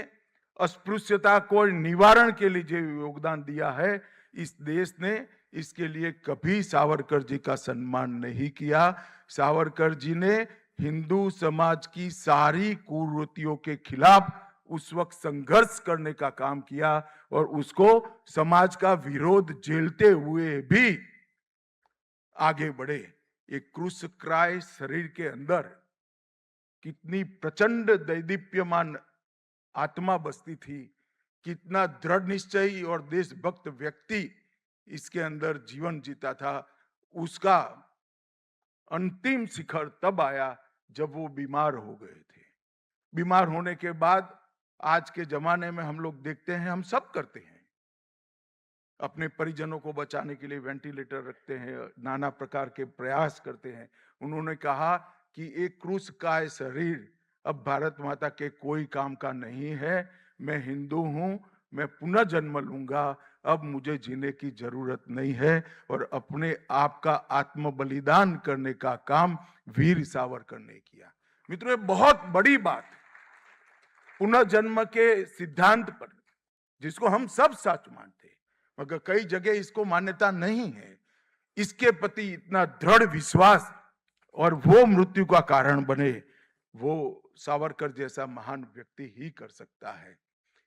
अस्पृश्यता को निवारण के लिए जो योगदान दिया है, इस देश ने इसके लिए कभी सावरकर जी का सम्मान नहीं किया। सावरकर जी ने हिंदू समाज की सारी कुरीतियों के खिलाफ उस वक्त संघर्ष करने का काम किया और उसको समाज का विरोध झेलते हुए भी आगे बढ़े। एक क्रूस क्राय शरीर के अंदर कितनी प्रचंड दैदीप्यमान आत्मा बसती थी, कितना दृढ़ निश्चयी और देशभक्त व्यक्ति इसके अंदर जीवन जीता था। उसका अंतिम शिखर तब आया जब वो बीमार हो गए थे। बीमार होने के बाद आज के जमाने में हम लोग देखते हैं, हम सब करते हैं, अपने परिजनों को बचाने के लिए वेंटिलेटर रखते हैं, नाना प्रकार के प्रयास करते हैं। उन्होंने कहा कि एक क्रूस का शरीर अब भारत माता के कोई काम का नहीं है। मैं हिंदू हूं, मैं पुनः जन्म लूंगा, अब मुझे जीने की जरूरत नहीं है। और अपने आप का आत्म बलिदान करने का काम वीर सावरकर ने किया। मित्रों, ये बहुत बड़ी बात है। पुनर्जन्म के सिद्धांत पर जिसको हम सब सच मानते हैं, मगर कई जगह इसको मान्यता नहीं है। इसके प्रति इतना दृढ़ विश्वास और वो मृत्यु का कारण बने, वो सावरकर जैसा महान व्यक्ति ही कर सकता है।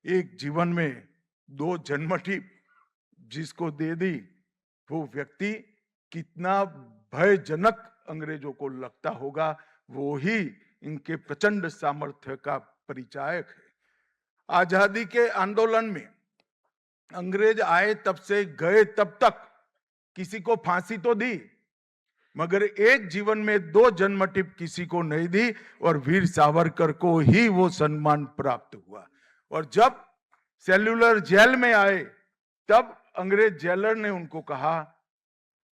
एक जीवन में 2 जन्मठी जिसको दे दी, वो व्यक्ति कितना भयजनक अंग्रेजों को लगता होगा, वो ही इनके प्रचंड सामर्थ्य का परिचायक है। आजादी के आंदोलन में अंग्रेज आए तब से गए तब तक किसी को फांसी तो दी, मगर एक जीवन में 2 जन्मटिप किसी को नहीं दी और वीर सावरकर को ही वो सम्मान प्राप्त हुआ। और जब सेल्युलर जेल में आए तब अंग्रेज जेलर ने उनको कहा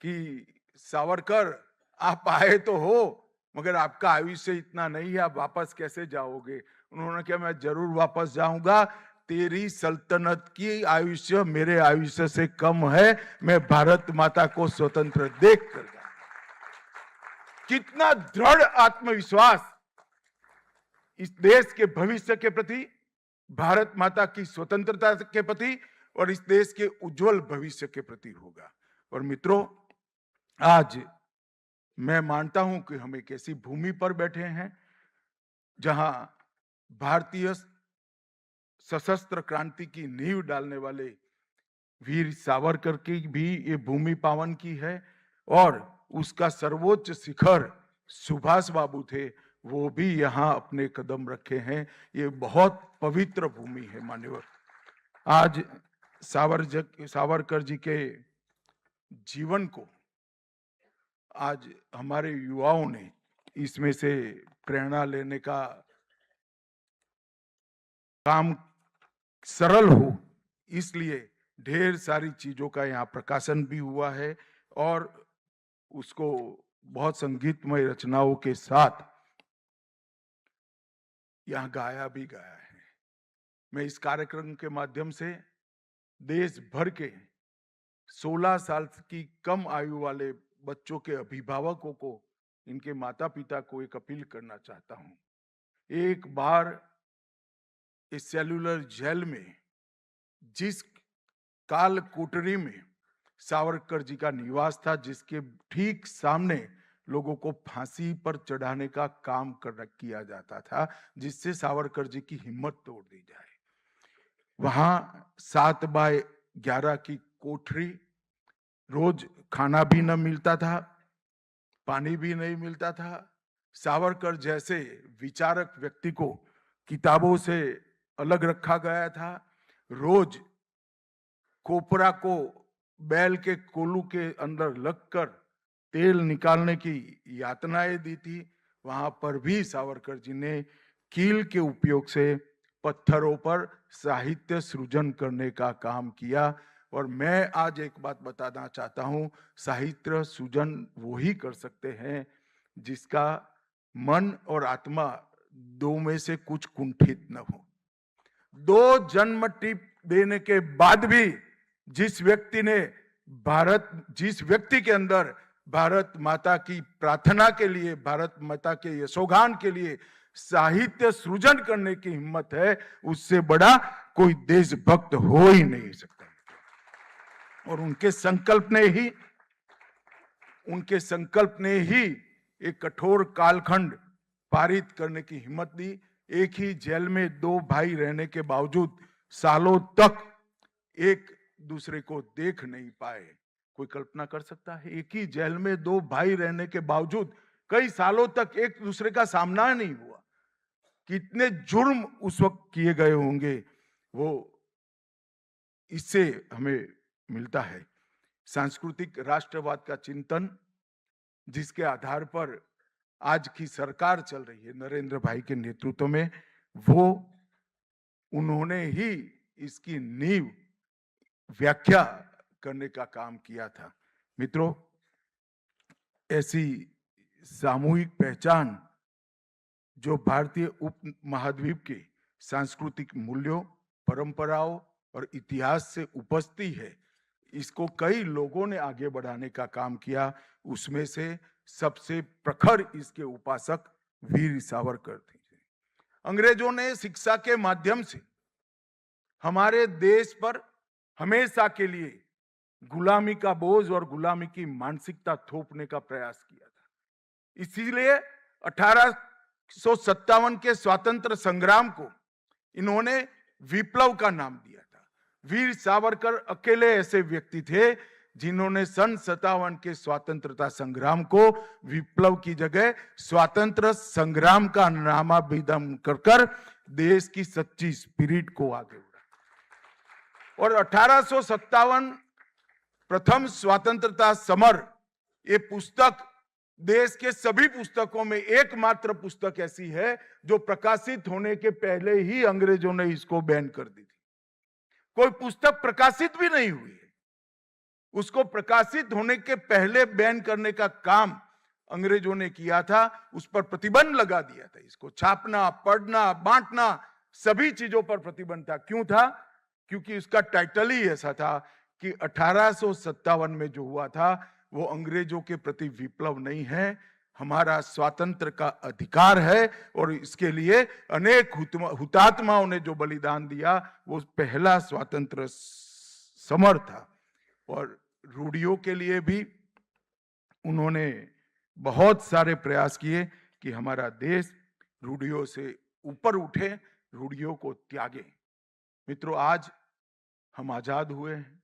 कि सावरकर, आप आए तो हो, मगर आपका आयुष्य इतना नहीं है, आप वापस कैसे जाओगे? उन्होंने कहा, मैं जरूर वापस जाऊंगा। तेरी सल्तनत की आयुष्य मेरे आयुष्य से कम है, मैं भारत माता को स्वतंत्र देख कर जाऊंगा। कितना दृढ़ आत्मविश्वास इस देश के भविष्य के प्रति, भारत माता की स्वतंत्रता के प्रति और इस देश के उज्जवल भविष्य के प्रति होगा। और मित्रों, आज मैं मानता हूं कि हम एक ऐसी भूमि पर बैठे हैं जहां भारतीय सशस्त्र क्रांति की नींव डालने वाले वीर सावरकर की भी ये भूमि पावन की है और उसका सर्वोच्च शिखर सुभाष बाबू थे, वो भी यहाँ अपने कदम रखे हैं। ये बहुत पवित्र भूमि है मान्यवर। आज सावरकर जी के जीवन को आज हमारे युवाओं ने इसमें से प्रेरणा लेने का काम सरल हो, इसलिए ढेर सारी चीजों का यहाँ प्रकाशन भी हुआ है और उसको बहुत संगीतमय रचनाओं के साथ यहाँ गाया भी गया है। मैं इस कार्यक्रम के माध्यम से देश भर के 16 साल की कम आयु वाले बच्चों के अभिभावकों को, इनके माता पिता को एक अपील करना चाहता हूं। एक बार इस सेल्युलर जेल में जिस काल कोठरी में सावरकर जी का निवास था, जिसके ठीक सामने लोगों को फांसी पर चढ़ाने का काम किया जाता था, जिससे सावरकर जी की हिम्मत तोड़ दी जाए, वहां 7x11 की कोठरी, रोज खाना भी न मिलता था, पानी भी नहीं मिलता था। सावरकर जैसे विचारक व्यक्ति को किताबों से अलग रखा गया था। रोज कोपरा को बैल के कोलू के अंदर लगकर तेल निकालने की यातनाएं दी थी। वहां पर भी सावरकर जी ने कील के उपयोग से पत्थरों पर साहित्य सृजन करने का काम किया। और मैं आज एक बात बताना चाहता हूं, साहित्य सृजन वो ही कर सकते हैं जिसका मन और आत्मा दो में से कुछ कुंठित न हो। 2 जन्म टिप देने के बाद भी जिस व्यक्ति के अंदर भारत माता की प्रार्थना के लिए, भारत माता के यशोगान के लिए साहित्य सृजन करने की हिम्मत है, उससे बड़ा कोई देशभक्त हो ही नहीं सकता। और उनके संकल्प ने ही एक कठोर कालखंड पारित करने की हिम्मत दी। एक ही जेल में दो भाई रहने के बावजूद सालों तक एक दूसरे को देख नहीं पाए। कोई कल्पना कर सकता है? एक ही जेल में दो भाई रहने के बावजूद कई सालों तक एक दूसरे का सामना नहीं हुआ। कितने जुर्म उस वक्त किए गए होंगे, वो इससे हमें मिलता है। सांस्कृतिक राष्ट्रवाद का चिंतन, जिसके आधार पर आज की सरकार चल रही है नरेंद्र भाई के नेतृत्व में, वो उन्होंने ही इसकी नींव व्याख्या करने का काम किया था। मित्रों, ऐसी सामूहिक पहचान जो भारतीय उपमहाद्वीप के सांस्कृतिक मूल्यों, परंपराओं और इतिहास से उपजती है, इसको कई लोगों ने आगे बढ़ाने का काम किया। उसमें से सबसे प्रखर इसके उपासक वीर सावरकर थे। अंग्रेजों ने शिक्षा के माध्यम से हमारे देश पर हमेशा के लिए गुलामी का बोझ और गुलामी की मानसिकता थोपने का प्रयास किया था। इसीलिए 1857 के स्वातंत्र संग्राम को इन्होंने विप्लव का नाम दिया था। वीर सावरकर अकेले ऐसे व्यक्ति थे जिन्होंने सन 57 के स्वतंत्रता संग्राम को विप्लव की जगह स्वतंत्र संग्राम का नामाभिधम कर देश की सच्ची स्पिरिट को आगे बढ़ाया। और 1857 प्रथम स्वतंत्रता समर, ये पुस्तक देश के सभी पुस्तकों में एकमात्र पुस्तक ऐसी है जो प्रकाशित होने के पहले ही अंग्रेजों ने इसको बैन कर दी थी। कोई पुस्तक प्रकाशित भी नहीं हुई है, उसको प्रकाशित होने के पहले बैन करने का काम अंग्रेजों ने किया था। उस पर प्रतिबंध लगा दिया था। इसको छापना, पढ़ना, बांटना, सभी चीजों पर प्रतिबंध था। क्यों था? क्योंकि उसका टाइटल ही ऐसा था कि 1857 में जो हुआ था वो अंग्रेजों के प्रति विप्लव नहीं है, हमारा स्वातंत्र का अधिकार है। और इसके लिए अनेक हुतात्माओं ने जो बलिदान दिया, वो पहला स्वतंत्र समर था। और रूढ़ियों के लिए भी उन्होंने बहुत सारे प्रयास किए कि हमारा देश रूढ़ियों से ऊपर उठे, रूढ़ियों को त्यागे। मित्रों, आज हम आजाद हुए हैं,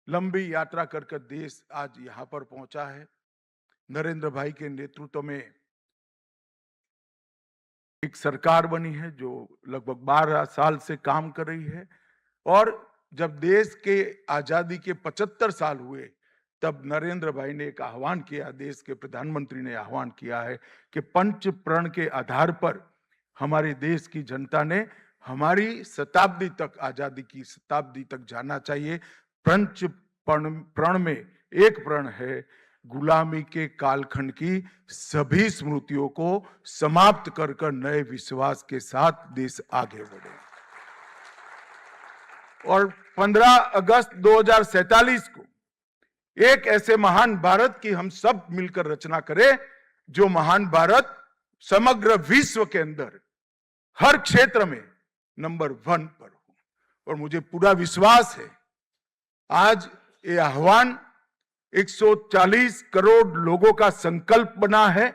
लंबी यात्रा कर देश आज यहां पर पहुंचा है। नरेंद्र भाई के नेतृत्व में एक सरकार बनी है जो लगभग 12 साल से काम कर रही है। और जब देश के आजादी के 75 साल हुए, तब नरेंद्र भाई ने एक आह्वान किया, देश के प्रधानमंत्री ने आह्वान किया है कि पंच प्रण के आधार पर हमारे देश की जनता ने हमारी शताब्दी तक, आजादी की शताब्दी तक जाना चाहिए। पंच प्रण में एक प्रण है, गुलामी के कालखंड की सभी स्मृतियों को समाप्त कर नए विश्वास के साथ देश आगे बढ़े। और 15 अगस्त 2047 को एक ऐसे महान भारत की हम सब मिलकर रचना करें, जो महान भारत समग्र विश्व के अंदर हर क्षेत्र में नंबर 1 पर हो। और मुझे पूरा विश्वास है, आज ये आह्वान 140 करोड़ लोगों का संकल्प बना है।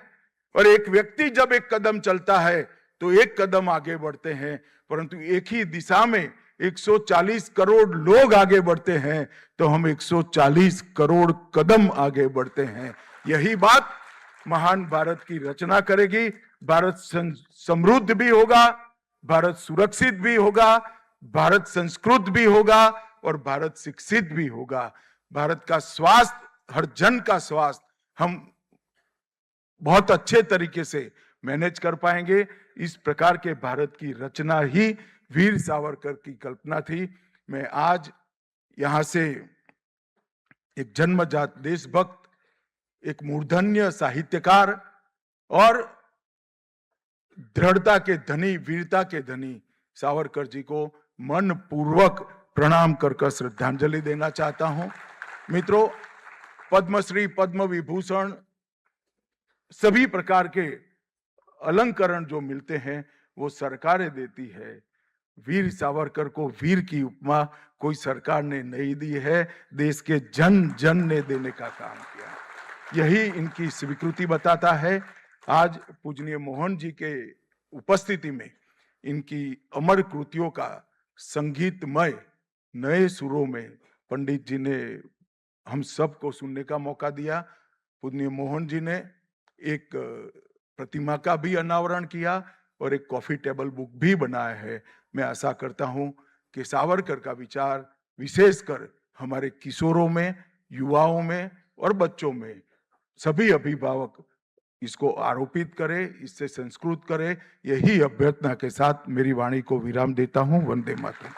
और एक व्यक्ति जब एक कदम चलता है तो एक कदम आगे बढ़ते हैं, परंतु एक ही दिशा में 140 करोड़ लोग आगे बढ़ते हैं तो हम 140 करोड़ कदम आगे बढ़ते हैं। यही बात महान भारत की रचना करेगी। भारत समृद्ध भी होगा, भारत सुरक्षित भी होगा, भारत संस्कृत भी होगा और भारत शिक्षित भी होगा। भारत का स्वास्थ्य, हर जन का स्वास्थ्य हम बहुत अच्छे तरीके से मैनेज कर पाएंगे। इस प्रकार के भारत की रचना ही वीर सावरकर की कल्पना थी। मैं आज यहां से एक जन्मजात देशभक्त, एक मूर्धन्य साहित्यकार और दृढ़ता के धनी, वीरता के धनी सावरकर जी को मन पूर्वक प्रणाम कर श्रद्धांजलि देना चाहता हूं। मित्रों, पद्मश्री, पद्म विभूषण, सभी प्रकार के अलंकरण जो मिलते हैं वो सरकारें देती है। वीर सावरकर को वीर की उपमा कोई सरकार ने नहीं दी है, देश के जन जन ने देने का काम किया। यही इनकी स्वीकृति बताता है। आज पूजनीय मोहन जी के उपस्थिति में इनकी अमर कृतियों का संगीतमय नए सुरों में पंडित जी ने हम सबको सुनने का मौका दिया। पूजनीय मोहन जी ने एक प्रतिमा का भी अनावरण किया और एक कॉफी टेबल बुक भी बनाया है। मैं आशा करता हूं कि सावरकर का विचार विशेषकर हमारे किशोरों में, युवाओं में और बच्चों में सभी अभिभावक इसको आरोपित करें, इससे संस्कृत करें। यही अभ्यर्थना के साथ मेरी वाणी को विराम देता हूं। वंदे मातरम।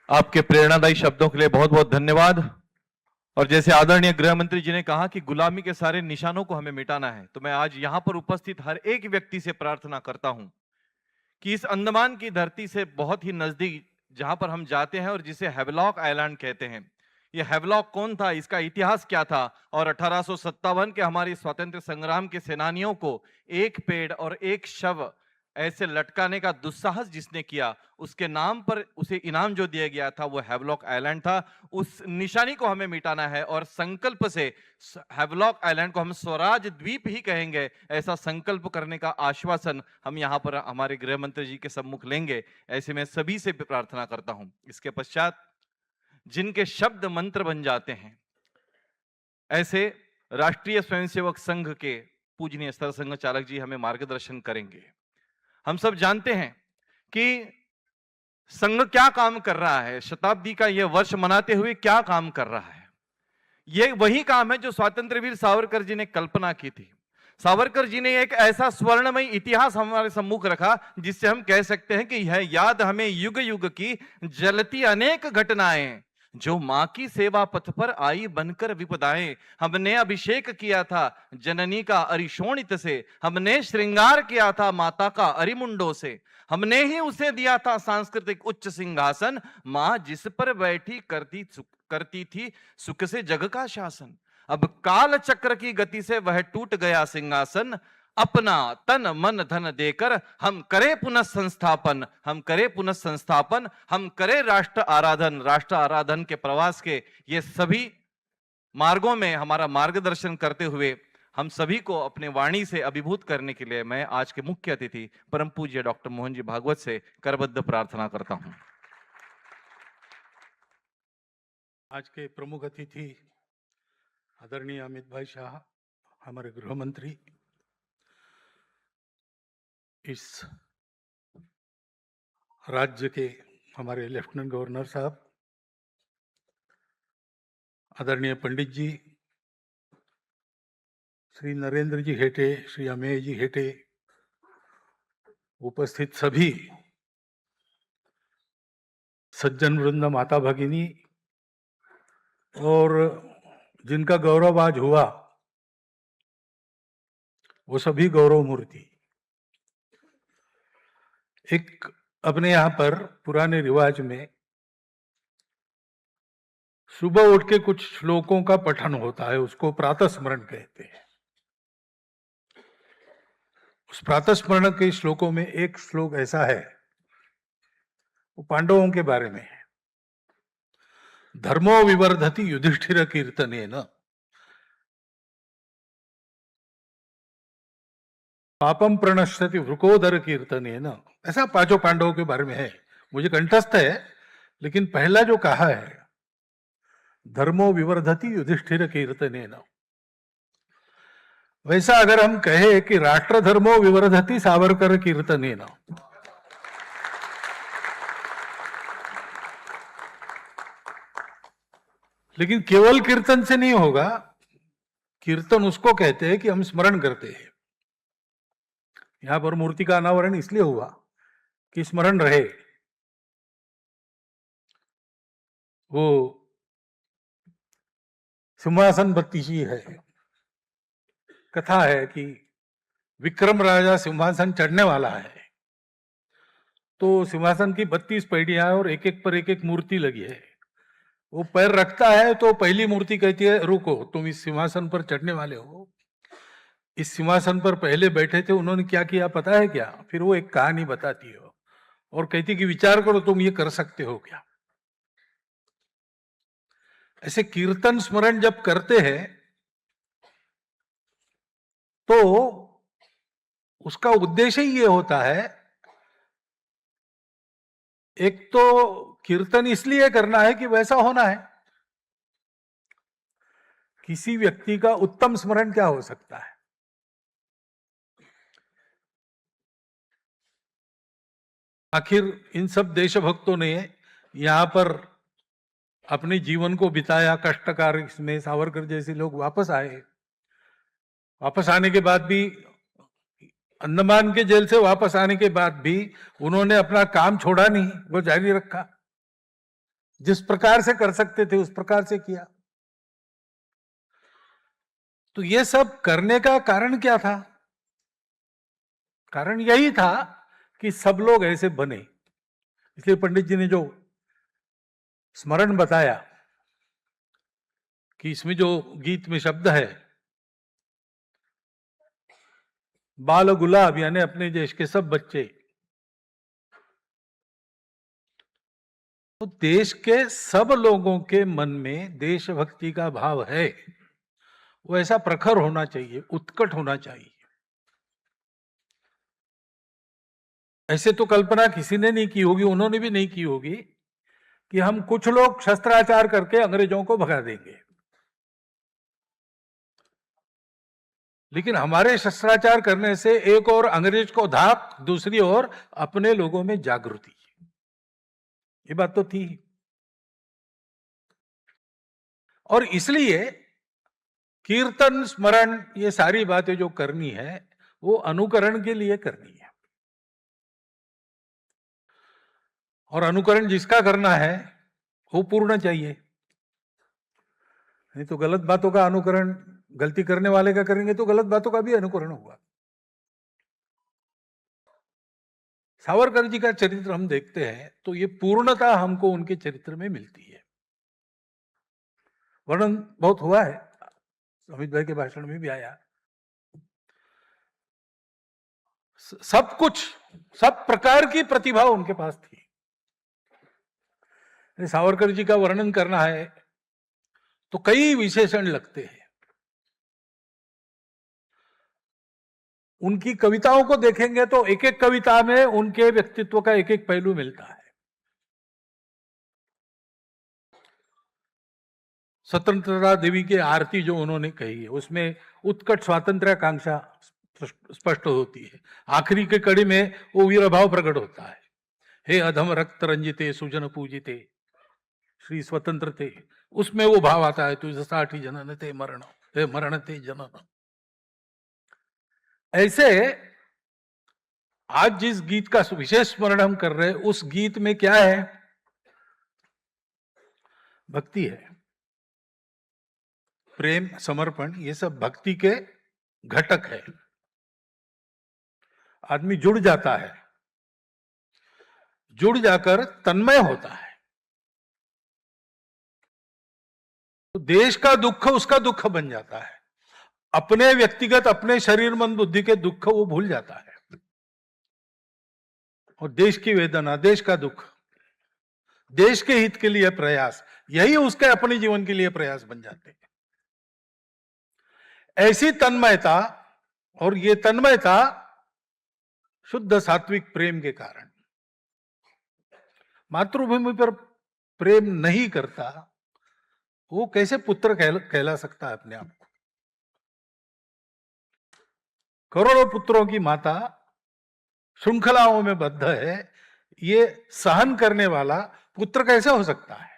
आपके प्रेरणादायी शब्दों के लिए बहुत बहुत धन्यवाद। और जैसे आदरणीय गृह मंत्री जी ने कहा कि गुलामी के सारे निशानों को हमें मिटाना है, तो मैं आज यहां पर उपस्थित हर एक व्यक्ति से प्रार्थना करता हूं कि इस अंडमान की धरती से बहुत ही नजदीक जहां पर हम जाते हैं और जिसे हैवलॉक आइलैंड कहते हैं, ये हैवलॉक कौन था, इसका इतिहास क्या था, और 1857 के हमारे स्वतंत्र संग्राम के सेनानियों को एक पेड़ और एक शव ऐसे लटकाने का दुस्साहस जिसने किया, उसके नाम पर उसे इनाम जो दिया गया था वो हैवलॉक आइलैंड था। उस निशानी को हमें मिटाना है और संकल्प से हैवलॉक आइलैंड को हम स्वराज द्वीप ही कहेंगे, ऐसा संकल्प करने का आश्वासन हम यहाँ पर हमारे गृह मंत्री जी के सम्मुख लेंगे। ऐसे में सभी से प्रार्थना करता हूं। इसके पश्चात जिनके शब्द मंत्र बन जाते हैं, ऐसे राष्ट्रीय स्वयंसेवक संघ के पूजनीय स्तर संघ चालक जी हमें मार्गदर्शन करेंगे। हम सब जानते हैं कि संघ क्या काम कर रहा है, शताब्दी का यह वर्ष मनाते हुए क्या काम कर रहा है। यह वही काम है जो स्वातंत्र्य वीर सावरकर जी ने कल्पना की थी। सावरकर जी ने एक ऐसा स्वर्णमय इतिहास हमारे सम्मुख रखा जिससे हम कह सकते हैं कि यह याद हमें युग युग की जलती अनेक घटनाएं, जो मां की सेवा पथ पर आई बनकर विपदाएं। हमने अभिषेक किया था जननी का अरिशोणित से, हमने श्रृंगार किया था माता का अरिमुंडों से, हमने ही उसे दिया था सांस्कृतिक उच्च सिंहासन, मां जिस पर बैठी करती थी सुख से जग का शासन। अब काल चक्र की गति से वह टूट गया सिंहासन, अपना तन मन धन देकर हम करें पुनः संस्थापन, हम करें पुनः संस्थापन, हम करें राष्ट्र आराधन। राष्ट्र आराधन के प्रवास के ये सभी मार्गों में हमारा मार्गदर्शन करते हुए हम सभी को अपने वाणी से अभिभूत करने के लिए मैं आज के मुख्य अतिथि परम पूज्य डॉक्टर मोहन जी भागवत से करबद्ध प्रार्थना करता हूं। आज के प्रमुख अतिथि आदरणीय अमित भाई शाह, हमारे गृह मंत्री, इस राज्य के हमारे लेफ्टिनेंट गवर्नर साहब, आदरणीय पंडित जी, श्री नरेंद्र जी हेटे, श्री अमेय जी हेटे, उपस्थित सभी सज्जन वृंद, माता भगिनी और जिनका गौरव आज हुआ वो सभी गौरव मूर्ति। एक अपने यहाँ पर पुराने रिवाज में सुबह उठ के कुछ श्लोकों का पठन होता है, उसको प्रातः स्मरण कहते हैं। उस प्रातः स्मरण के श्लोकों में एक श्लोक ऐसा है, वो पांडवों के बारे में है। धर्मो विवर्धति युधिष्ठिर कीर्तनेन, पापम प्रणश्यति वृकोदर कीर्तनेन। ऐसा पांचों पांडवों के बारे में है, मुझे कंठस्थ है, लेकिन पहला जो कहा है धर्मो विवर्धति युधिष्ठिर कीर्तनेन, वैसा अगर हम कहे कि राष्ट्र धर्मो विवर्धति सावरकर कीर्तनेन, लेकिन केवल कीर्तन से नहीं होगा। कीर्तन उसको कहते हैं कि हम स्मरण करते हैं। यहां पर मूर्ति का अनावरण इसलिए हुआ कि स्मरण रहे। वो सिंहासन बत्तीसी है, कथा है कि विक्रम राजा सिंहासन चढ़ने वाला है, तो सिंहासन की 32 पैड़ियां और एक एक पर एक एक मूर्ति लगी है। वो पैर रखता है तो पहली मूर्ति कहती है रुको, तुम इस सिंहासन पर चढ़ने वाले हो। इस सिंहासन पर पहले बैठे थे, उन्होंने क्या किया पता है क्या? फिर वो एक कहानी बताती है और कहती कि विचार करो तुम ये कर सकते हो क्या। ऐसे कीर्तन स्मरण जब करते हैं तो उसका उद्देश्य ही ये होता है, एक तो कीर्तन इसलिए करना है कि वैसा होना है। किसी व्यक्ति का उत्तम स्मरण क्या हो सकता है? आखिर इन सब देशभक्तों ने यहां पर अपने जीवन को बिताया कष्टकार, इसमें सावरकर जैसे लोग वापस आए। वापस आने के बाद भी, अंडमान के जेल से वापस आने के बाद भी उन्होंने अपना काम छोड़ा नहीं, वो जारी रखा। जिस प्रकार से कर सकते थे उस प्रकार से किया। तो ये सब करने का कारण क्या था? कारण यही था कि सब लोग ऐसे बने। इसलिए पंडित जी ने जो स्मरण बताया कि इसमें जो गीत में शब्द है, बाल गुलाब, यानी अपने देश के सब बच्चे, तो देश के सब लोगों के मन में देशभक्ति का भाव है, वो ऐसा प्रखर होना चाहिए, उत्कट होना चाहिए। ऐसे तो कल्पना किसी ने नहीं की होगी, उन्होंने भी नहीं की होगी कि हम कुछ लोग शस्त्राचार करके अंग्रेजों को भगा देंगे। लेकिन हमारे शस्त्राचार करने से एक और अंग्रेज को धाक, दूसरी ओर अपने लोगों में जागृति, ये बात तो थी। और इसलिए कीर्तन स्मरण, ये सारी बातें जो करनी है वो अनुकरण के लिए करनी है। और अनुकरण जिसका करना है वो पूर्ण चाहिए, नहीं तो गलत बातों का अनुकरण, गलती करने वाले का करेंगे तो गलत बातों का भी अनुकरण होगा। सावरकर जी का चरित्र हम देखते हैं तो ये पूर्णता हमको उनके चरित्र में मिलती है। वर्णन बहुत हुआ है, अमित भाई के भाषण में भी आया। सब कुछ, सब प्रकार की प्रतिभा उनके पास थी। सावरकर जी का वर्णन करना है तो कई विशेषण लगते हैं। उनकी कविताओं को देखेंगे तो एक एक कविता में उनके व्यक्तित्व का एक एक पहलू मिलता है। स्वतंत्रता देवी की आरती जो उन्होंने कही है उसमें उत्कट स्वातंत्र्याकांक्षा स्पष्ट होती है। आखिरी के कड़ी में वो वीरभाव प्रकट होता है, हे अधम रक्त रंजिते सुजन पूजिते श्री स्वतंत्र थे। उसमें वो भाव आता है, तुझ साठी जनन ते मरण, हे मरण ते जनन। ऐसे आज जिस गीत का विशेष स्मरण हम कर रहे हैं उस गीत में क्या है? भक्ति है, प्रेम, समर्पण, ये सब भक्ति के घटक है। आदमी जुड़ जाता है, जुड़ जाकर तन्मय होता है तो देश का दुख उसका दुख बन जाता है। अपने व्यक्तिगत, अपने शरीर मन बुद्धि के दुख वो भूल जाता है और देश की वेदना, देश का दुख, देश के हित के लिए प्रयास, यही उसके अपने जीवन के लिए प्रयास बन जाते हैं। ऐसी तन्मयता, और ये तन्मयता शुद्ध सात्विक प्रेम के कारण। मातृभूमि पर प्रेम नहीं करता वो कैसे पुत्र कहला सकता है अपने आप को? करोड़ों पुत्रों की माता श्रृंखलाओं में बद्ध है, ये सहन करने वाला पुत्र कैसे हो सकता है?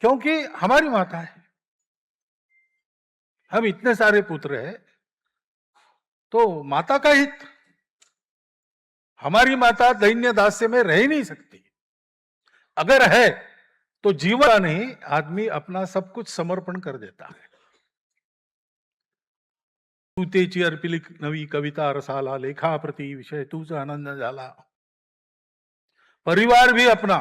क्योंकि हमारी माता है। हम इतने सारे पुत्र हैं तो माता का हित, हमारी माता दैन्य दास्य में रह ही नहीं सकती। अगर है तो जीवन नहीं, आदमी अपना सब कुछ समर्पण कर देता है। तू तेची अर्पिली नवी कविता रसाला, लेखा प्रति विषय तूच आनंद झाला। परिवार भी अपना,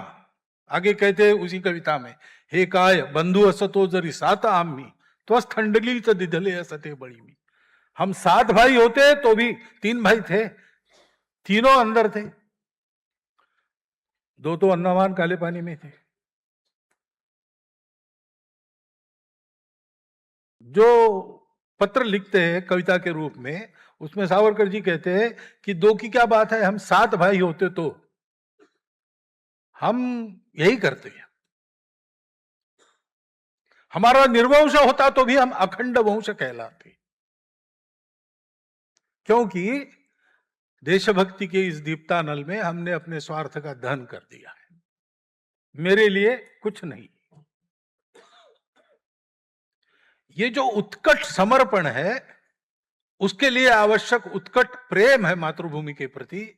आगे कहते हैं उसी कविता में, हे काय बंधु असतो जरी सात आम्ही, त्वस्थंडली च दिधले असते बड़ी मी। हम 7 भाई होते तो भी 3 भाई थे, तीनों अंदर थे, 2 तो अन्नामान काले पानी में थे। जो पत्र लिखते हैं कविता के रूप में, उसमें सावरकर जी कहते हैं कि 2 की क्या बात है, हम 7 भाई होते तो हम यही करते हैं। हमारा निर्वंश होता तो भी हम अखंड वंश कहलाते, क्योंकि देशभक्ति के इस दीप्तानल में हमने अपने स्वार्थ का दहन कर दिया है, मेरे लिए कुछ नहीं। ये जो उत्कट समर्पण है, उसके लिए आवश्यक उत्कट प्रेम है मातृभूमि के प्रति,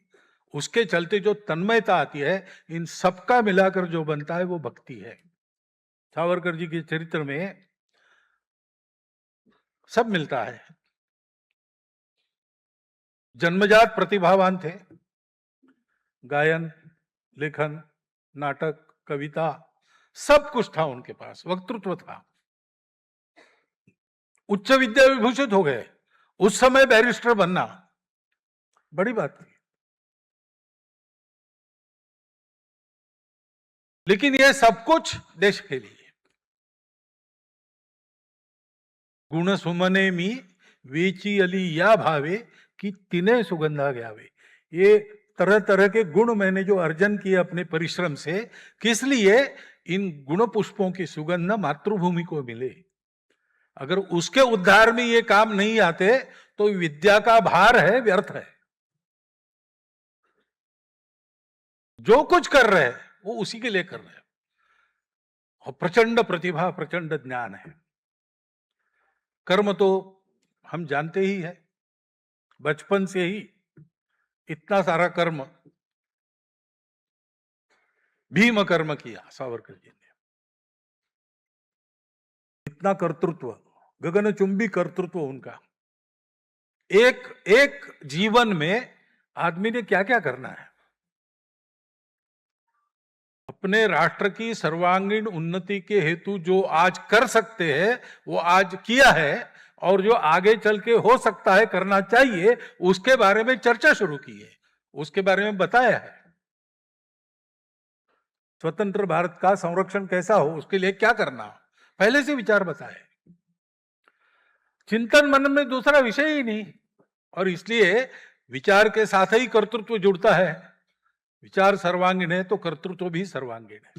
उसके चलते जो तन्मयता आती है, इन सबका मिलाकर जो बनता है वो भक्ति है। सावरकर जी के चरित्र में सब मिलता है। जन्मजात प्रतिभावान थे, गायन, लेखन, नाटक, कविता, सब कुछ था उनके पास, वक्तृत्व था। उच्च विद्या विभूषित हो गए, उस समय बैरिस्टर बनना बड़ी बात थी। लेकिन यह सब कुछ देश के लिए। गुण सुमने मी वेची अली या भावे कि तिने सुगंधा ग्यावे। ये तरह तरह के गुण मैंने जो अर्जन किए अपने परिश्रम से, किस लिए? इन गुण पुष्पों की सुगंध मातृभूमि को मिले। अगर उसके उद्धार में ये काम नहीं आते तो विद्या का भार है, व्यर्थ है। जो कुछ कर रहे हैं वो उसी के लिए कर रहे हैं। और प्रचंड प्रतिभा, प्रचंड ज्ञान है। कर्म तो हम जानते ही है, बचपन से ही इतना सारा कर्म, भीम कर्म किया सावरकर जी ने, इतना कर्तृत्व, गगनचुंबी कर्तृत्व उनका। एक एक जीवन में आदमी ने क्या क्या करना है, अपने राष्ट्र की सर्वांगीण उन्नति के हेतु जो आज कर सकते हैं वो आज किया है, और जो आगे चल के हो सकता है करना चाहिए, उसके बारे में चर्चा शुरू की है, उसके बारे में बताया है। स्वतंत्र भारत का संरक्षण कैसा हो, उसके लिए क्या करना, पहले से विचार बताए। चिंतन मनन में दूसरा विषय ही नहीं, और इसलिए विचार के साथ ही कर्तृत्व जुड़ता है। विचार सर्वांगीण है तो कर्तृत्व भी सर्वांगीण है।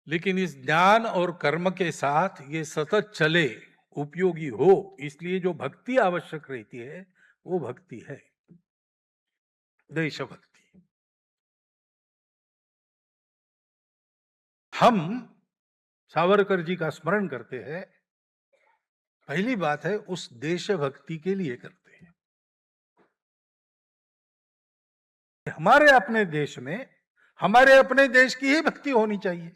लेकिन इस ज्ञान और कर्म के साथ ये सतत चले, उपयोगी हो, इसलिए जो भक्ति आवश्यक रहती है वो भक्ति है, देशभक्ति। हम सावरकर जी का स्मरण करते हैं, पहली बात है उस देशभक्ति के लिए करते हैं। हमारे अपने देश में, हमारे अपने देश की ही भक्ति होनी चाहिए।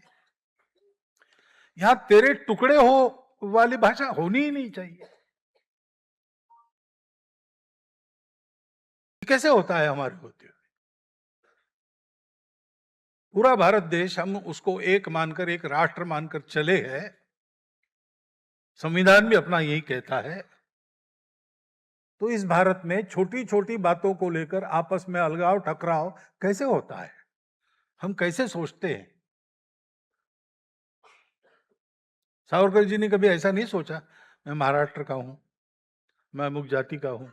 यहां तेरे टुकड़े हो वाली भाषा होनी ही नहीं चाहिए। कैसे होता है हमारे होते हुए? पूरा भारत देश हम उसको एक मानकर, एक राष्ट्र मानकर चले हैं। संविधान भी अपना यही कहता है। तो इस भारत में छोटी छोटी बातों को लेकर आपस में अलगाव, टकराव कैसे होता है? हम कैसे सोचते हैं? सावरकर जी ने कभी ऐसा नहीं सोचा मैं महाराष्ट्र का हूं, मैं अमुक जाति का हूं।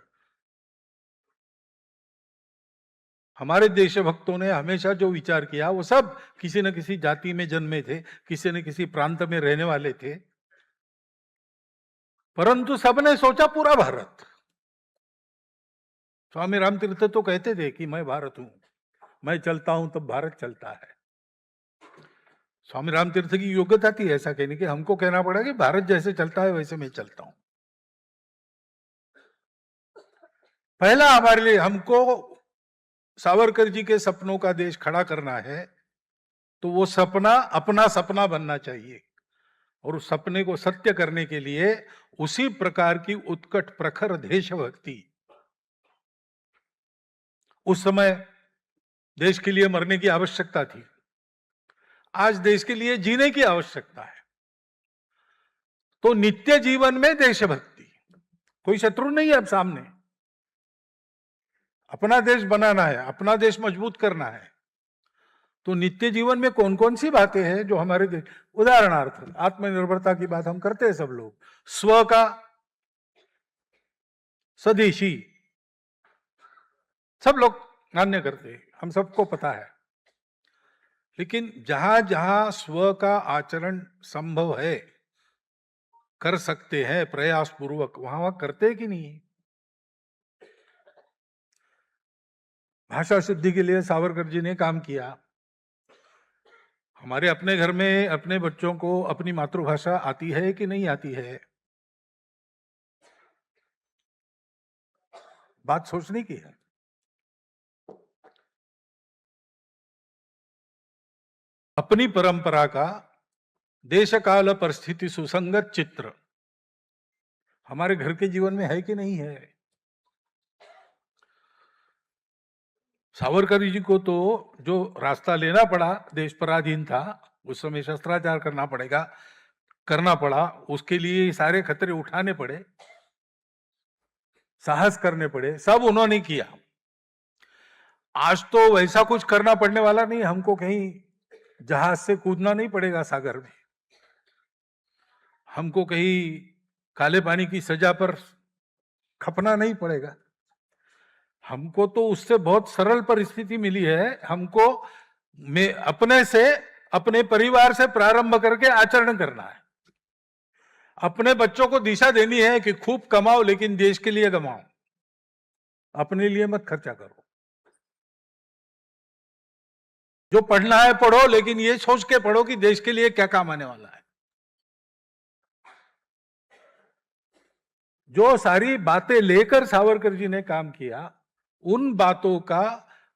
हमारे देशभक्तों ने हमेशा जो विचार किया वो सब किसी न किसी जाति में जन्मे थे, किसी न किसी प्रांत में रहने वाले थे, परंतु सबने सोचा पूरा भारत। स्वामी रामतीर्थ तो कहते थे कि मैं भारत हूं, मैं चलता हूं तब भारत चलता है। स्वामी रामतीर्थ की योग्यता थी ऐसा कहने की, हमको कहना पड़ा कि भारत जैसे चलता है वैसे मैं चलता हूं। पहला हमारे लिए, हमको सावरकर जी के सपनों का देश खड़ा करना है, तो वो सपना अपना सपना बनना चाहिए, और उस सपने को सत्य करने के लिए उसी प्रकार की उत्कट प्रखर देशभक्ति। उस समय देश के लिए मरने की आवश्यकता थी, आज देश के लिए जीने की आवश्यकता है। तो नित्य जीवन में देशभक्ति, कोई शत्रु नहीं है अब सामने, अपना देश बनाना है, अपना देश मजबूत करना है। तो नित्य जीवन में कौन कौन सी बातें हैं जो हमारे देश, उदाहरणार्थ आत्मनिर्भरता की बात हम करते हैं सब लोग, स्व का, स्वदेशी, सब लोग मान्य करते हैं, हम सबको पता है। लेकिन जहां जहां स्व का आचरण संभव है, कर सकते हैं प्रयास पूर्वक, वहां वहां करते कि नहीं? भाषा शुद्धि के लिए सावरकर जी ने काम किया। हमारे अपने घर में अपने बच्चों को अपनी मातृभाषा आती है कि नहीं आती है? बात सोचने की है। अपनी परंपरा का देश काल परिस्थिति सुसंगत चित्र हमारे घर के जीवन में है कि नहीं है? सावरकर जी को तो जो रास्ता लेना पड़ा, देश पराधीन था, उस समय शस्त्राचार करना पड़ा, उसके लिए सारे खतरे उठाने पड़े, साहस करने पड़े, सब उन्होंने किया। आज तो वैसा कुछ करना पड़ने वाला नहीं, हमको कहीं जहाज से कूदना नहीं पड़ेगा सागर में, हमको कहीं काले पानी की सजा पर खपना नहीं पड़ेगा। हमको तो उससे बहुत सरल परिस्थिति मिली है। हमको अपने से, अपने परिवार से प्रारंभ करके आचरण करना है। अपने बच्चों को दिशा देनी है कि खूब कमाओ लेकिन देश के लिए कमाओ, अपने लिए मत खर्चा करो। जो पढ़ना है पढ़ो, लेकिन ये सोच के पढ़ो कि देश के लिए क्या काम आने वाला है। जो सारी बातें लेकर सावरकर जी ने काम किया, उन बातों का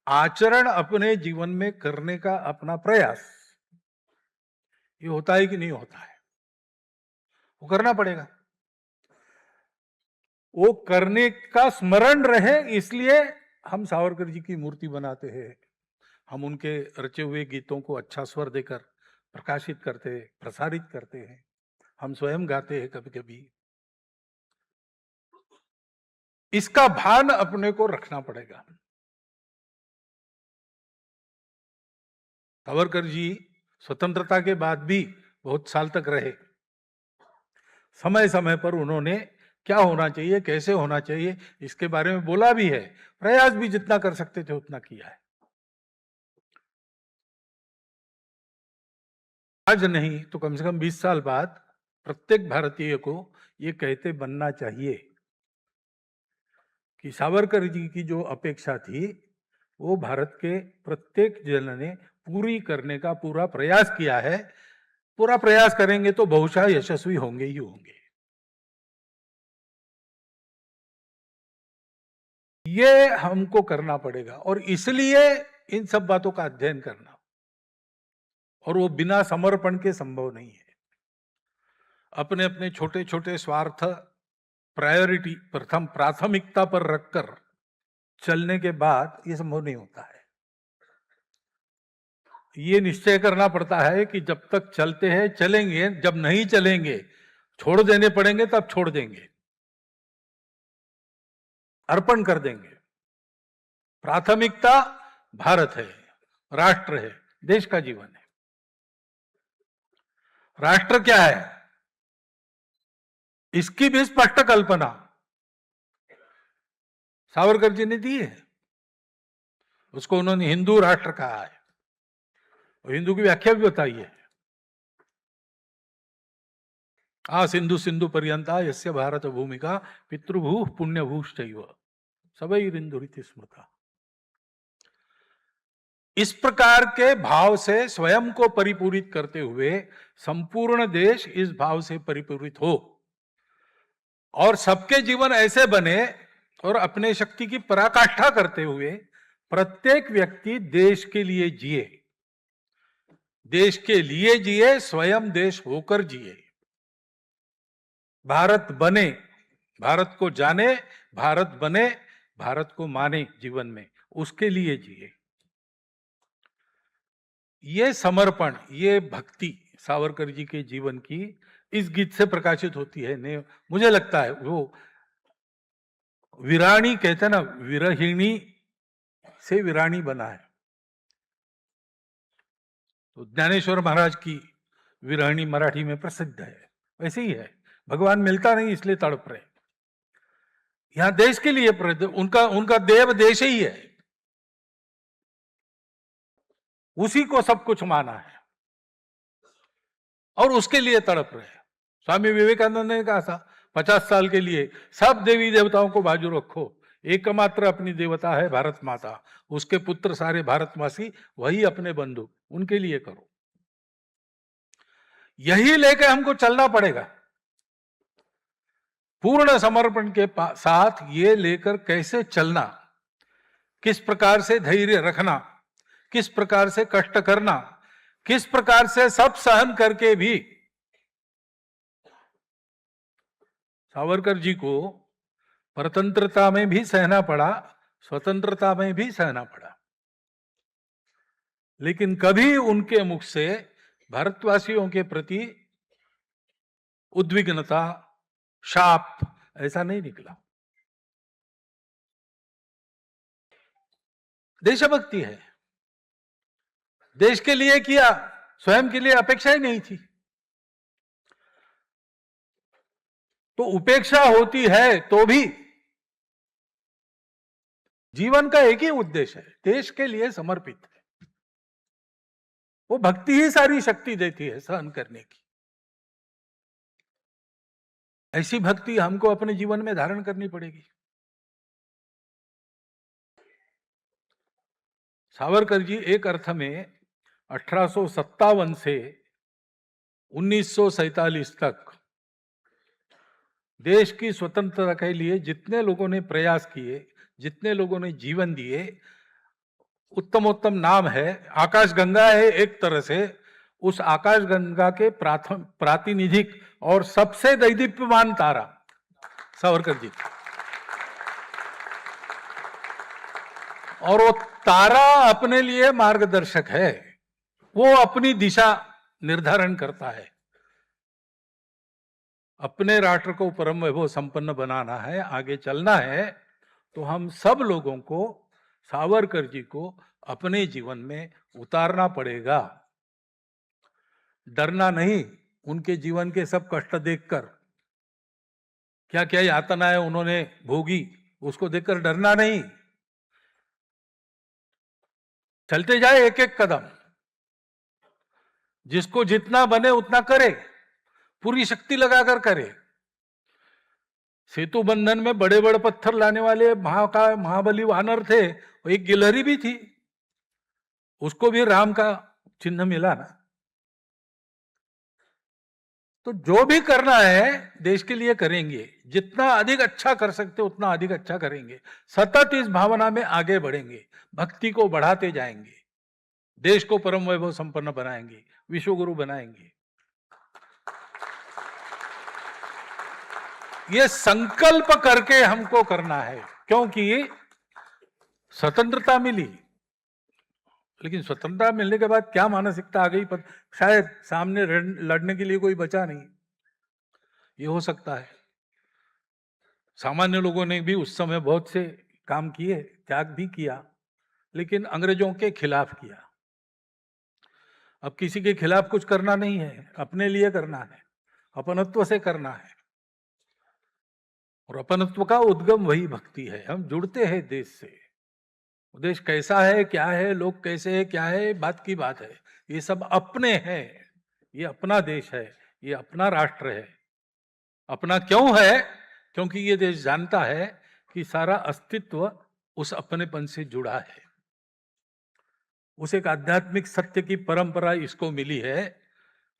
आचरण अपने जीवन में करने का अपना प्रयास, ये होता है कि नहीं होता है? वो करना पड़ेगा। वो करने का स्मरण रहे, इसलिए हम सावरकर जी की मूर्ति बनाते हैं, हम उनके रचे हुए गीतों को अच्छा स्वर देकर प्रकाशित करते हैं, प्रसारित करते हैं, हम स्वयं गाते हैं कभी कभी। इसका भान अपने को रखना पड़ेगा। सावरकर जी स्वतंत्रता के बाद भी बहुत साल तक रहे। समय समय पर उन्होंने क्या होना चाहिए, कैसे होना चाहिए, इसके बारे में बोला भी है, प्रयास भी जितना कर सकते थे उतना किया है। आज नहीं तो कम से कम 20 साल बाद प्रत्येक भारतीय को ये कहते बनना चाहिए कि सावरकर जी की जो अपेक्षा थी वो भारत के प्रत्येक जन ने पूरी करने का पूरा प्रयास किया है। पूरा प्रयास करेंगे तो बहुशः यशस्वी होंगे ही होंगे। ये हमको करना पड़ेगा और इसलिए इन सब बातों का अध्ययन करना, और वो बिना समर्पण के संभव नहीं है। अपने अपने छोटे छोटे स्वार्थ प्रायोरिटी प्रथम प्राथमिकता पर रखकर चलने के बाद ये संभव नहीं होता है। ये निश्चय करना पड़ता है कि जब तक चलते हैं चलेंगे, जब नहीं चलेंगे छोड़ देने पड़ेंगे, तब छोड़ देंगे, अर्पण कर देंगे। प्राथमिकता भारत है, राष्ट्र है, देश का जीवन है। राष्ट्र क्या है, इसकी भी स्पष्ट कल्पना सावरकर जी ने दी है। उसको उन्होंने हिंदू राष्ट्र कहा है, और हिंदू की व्याख्या भी बताई है। सिंधु सिंधु पर्यंता यस्य भारत भूमिका पितृभू पुण्यभूश्चैव सबैरिंदुरिति स्मृता। इस प्रकार के भाव से स्वयं को परिपूरित करते हुए संपूर्ण देश इस भाव से परिपूरित हो और सबके जीवन ऐसे बने, और अपने शक्ति की पराकाष्ठा करते हुए प्रत्येक व्यक्ति देश के लिए जिए, देश के लिए जिए, स्वयं देश होकर जिए, भारत बने, भारत को जाने, भारत बने, भारत को माने जीवन में, उसके लिए जिए। ये समर्पण, ये भक्ति सावरकर जी के जीवन की इस गीत से प्रकाशित होती है। नहीं, मुझे लगता है वो वीराणी कहते हैं ना, विरहिणी से वीराणी बना है। तो ज्ञानेश्वर महाराज की विरहिणी मराठी में प्रसिद्ध है, वैसे ही है। भगवान मिलता नहीं इसलिए तड़प रहे। यहां देश के लिए उनका देव देश ही है, उसी को सब कुछ माना है और उसके लिए तड़प रहे हैं। स्वामी विवेकानंद ने कहा था 50 साल के लिए सब देवी देवताओं को बाजू रखो, एकमात्र अपनी देवता है भारत माता, उसके पुत्र सारे भारतवासी, वही अपने बंधु, उनके लिए करो। यही लेके हमको चलना पड़ेगा, पूर्ण समर्पण के साथ ये लेकर कैसे चलना, किस प्रकार से धैर्य रखना, किस प्रकार से कष्ट करना, किस प्रकार से सब सहन करके भी। सावरकर जी को परतंत्रता में भी सहना पड़ा, स्वतंत्रता में भी सहना पड़ा, लेकिन कभी उनके मुख से भारतवासियों के प्रति उद्विग्नता, शाप ऐसा नहीं निकला। देशभक्ति है, देश के लिए किया, स्वयं के लिए अपेक्षा ही नहीं थी। तो उपेक्षा होती है तो भी जीवन का एक ही उद्देश्य है, देश के लिए समर्पित है। वो भक्ति ही सारी शक्ति देती है सहन करने की। ऐसी भक्ति हमको अपने जीवन में धारण करनी पड़ेगी। सावरकर जी एक अर्थ में 1857 से 1947 तक देश की स्वतंत्रता के लिए जितने लोगों ने प्रयास किए, जितने लोगों ने जीवन दिए, उत्तमोत्तम नाम है। आकाश गंगा है एक तरह से, उस आकाश गंगा के प्रातिनिधिक और सबसे दैदीप्यमान तारा सावरकर जी। और वो तारा अपने लिए मार्गदर्शक है, वो अपनी दिशा निर्धारण करता है। अपने राष्ट्र को परम वैभव संपन्न बनाना है, आगे चलना है, तो हम सब लोगों को सावरकर जी को अपने जीवन में उतारना पड़ेगा। डरना नहीं, उनके जीवन के सब कष्ट देखकर, क्या क्या यातनाएं उन्होंने भोगी, उसको देखकर डरना नहीं। चलते जाए एक एक कदम, जिसको जितना बने उतना करे, पूरी शक्ति लगाकर करे। सेतु बंधन में बड़े बड़े पत्थर लाने वाले महाबली वानर थे, एक गिलहरी भी थी, उसको भी राम का चिन्ह मिला ना। तो जो भी करना है देश के लिए करेंगे, जितना अधिक अच्छा कर सकते उतना अधिक अच्छा करेंगे, सतत इस भावना में आगे बढ़ेंगे, भक्ति को बढ़ाते जाएंगे, देश को परम वैभव संपन्न बनाएंगे, विश्वगुरु बनाएंगे। ये संकल्प करके हमको करना है, क्योंकि स्वतंत्रता मिली, लेकिन स्वतंत्रता मिलने के बाद क्या मानसिकता आ गई, शायद सामने लड़ने के लिए कोई बचा नहीं, ये हो सकता है। सामान्य लोगों ने भी उस समय बहुत से काम किए, त्याग भी किया, लेकिन अंग्रेजों के खिलाफ किया। अब किसी के खिलाफ कुछ करना नहीं है, अपने लिए करना है, अपनत्व से करना है। और अपनत्व का उद्गम वही भक्ति है। हम जुड़ते हैं देश से, देश कैसा है, क्या है, लोग कैसे है, क्या है, बात की बात है। ये सब अपने हैं, ये अपना देश है, ये अपना राष्ट्र है। अपना क्यों है? क्योंकि ये देश जानता है कि सारा अस्तित्व उस अपनेपन से जुड़ा है। उस एक आध्यात्मिक सत्य की परंपरा इसको मिली है,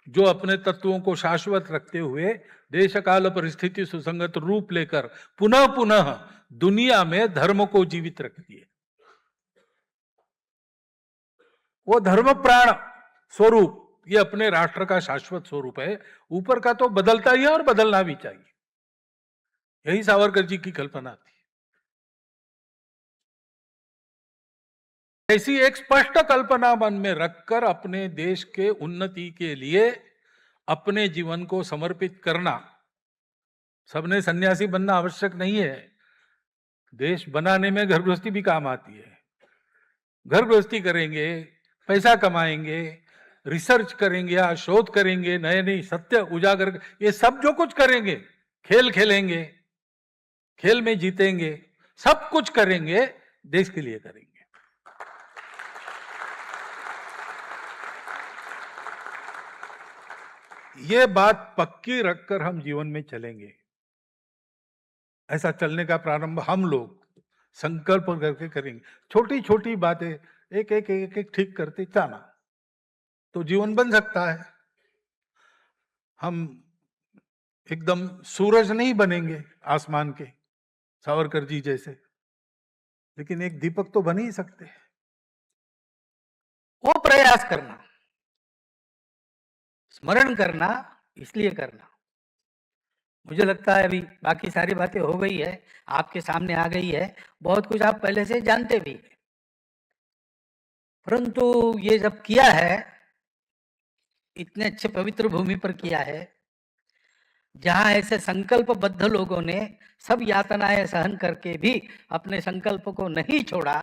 जो अपने तत्वों को शाश्वत रखते हुए देश काल परिस्थिति सुसंगत रूप लेकर पुनः पुनः दुनिया में धर्म को जीवित रखती है। वो धर्म प्राण स्वरूप, ये अपने राष्ट्र का शाश्वत स्वरूप है। ऊपर का तो बदलता ही है और बदलना भी चाहिए। यही सावरकर जी की कल्पना थी। ऐसी एक स्पष्ट कल्पना मन में रखकर अपने देश के उन्नति के लिए अपने जीवन को समर्पित करना, सबने सन्यासी बनना आवश्यक नहीं है। देश बनाने में घर गृहस्थी भी काम आती है। घर गृहस्थी करेंगे, पैसा कमाएंगे, रिसर्च करेंगे या शोध करेंगे, नए नए सत्य उजागर, ये सब जो कुछ करेंगे, खेल खेलेंगे, खेल में जीतेंगे, सब कुछ करेंगे, देश के लिए करेंगे। ये बात पक्की रखकर हम जीवन में चलेंगे। ऐसा चलने का प्रारंभ हम लोग संकल्प करके करेंगे। छोटी छोटी बातें एक एक एक एक ठीक करते जाना तो जीवन बन सकता है। हम एकदम सूरज नहीं बनेंगे आसमान के, सावरकर जी जैसे, लेकिन एक दीपक तो बन ही सकते हैं। वो प्रयास करना, स्मरण करना, इसलिए करना। मुझे लगता है अभी बाकी सारी बातें हो गई है, आपके सामने आ गई है, बहुत कुछ आप पहले से जानते भी हैं। परंतु ये जब किया है, इतने अच्छे पवित्र भूमि पर किया है, जहां ऐसे संकल्पबद्ध लोगों ने सब यातनाएं सहन करके भी अपने संकल्प को नहीं छोड़ा,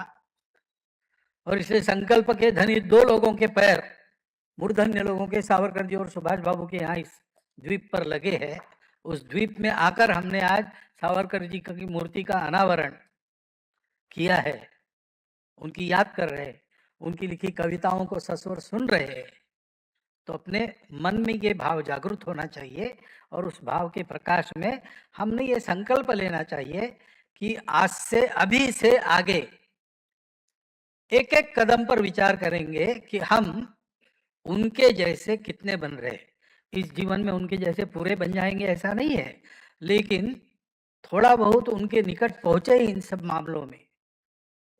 और इसलिए संकल्प के धनी दो लोगों के पैर, मूर्धन्य लोगों के, सावरकर जी और सुभाष बाबू के यहाँ इस द्वीप पर लगे हैं। उस द्वीप में आकर हमने आज सावरकर जी की मूर्ति का अनावरण किया है, उनकी याद कर रहे हैं, उनकी लिखी कविताओं को सस्वर सुन रहे हैं। तो अपने मन में ये भाव जागृत होना चाहिए, और उस भाव के प्रकाश में हमने ये संकल्प लेना चाहिए कि आज से, अभी से आगे एक एक कदम पर विचार करेंगे कि हम उनके जैसे कितने बन रहे। इस जीवन में उनके जैसे पूरे बन जाएंगे ऐसा नहीं है, लेकिन थोड़ा बहुत उनके निकट पहुंचे इन सब मामलों में,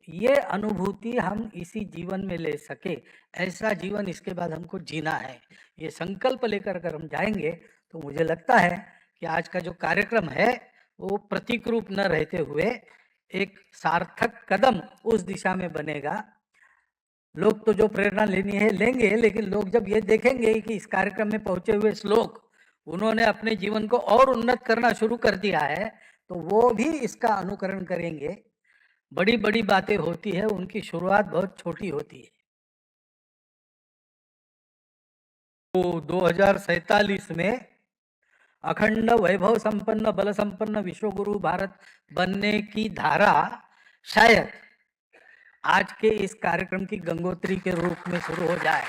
ये अनुभूति हम इसी जीवन में ले सके, ऐसा जीवन इसके बाद हमको जीना है। ये संकल्प लेकर अगर हम जाएंगे तो मुझे लगता है कि आज का जो कार्यक्रम है वो प्रतीक रूप न रहते हुए एक सार्थक कदम उस दिशा में बनेगा। लोग तो जो प्रेरणा लेनी है लेंगे, लेकिन लोग जब ये देखेंगे कि इस कार्यक्रम में पहुंचे हुए श्लोक उन्होंने अपने जीवन को और उन्नत करना शुरू कर दिया है, तो वो भी इसका अनुकरण करेंगे। बड़ी बड़ी बातें होती है, उनकी शुरुआत बहुत छोटी होती है। तो 2047 में अखंड वैभव संपन्न बल संपन्न विश्वगुरु भारत बनने की धारा शायद आज के इस कार्यक्रम की गंगोत्री के रूप में शुरू हो जाए।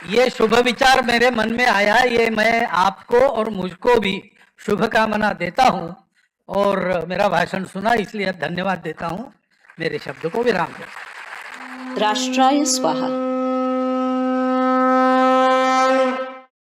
ये शुभ विचार मेरे मन में आया, ये मैं आपको और मुझको भी शुभकामना देता हूं, और मेरा भाषण सुना इसलिए धन्यवाद देता हूं। मेरे शब्द को विराम देता हूं। राष्ट्राय स्वाहा।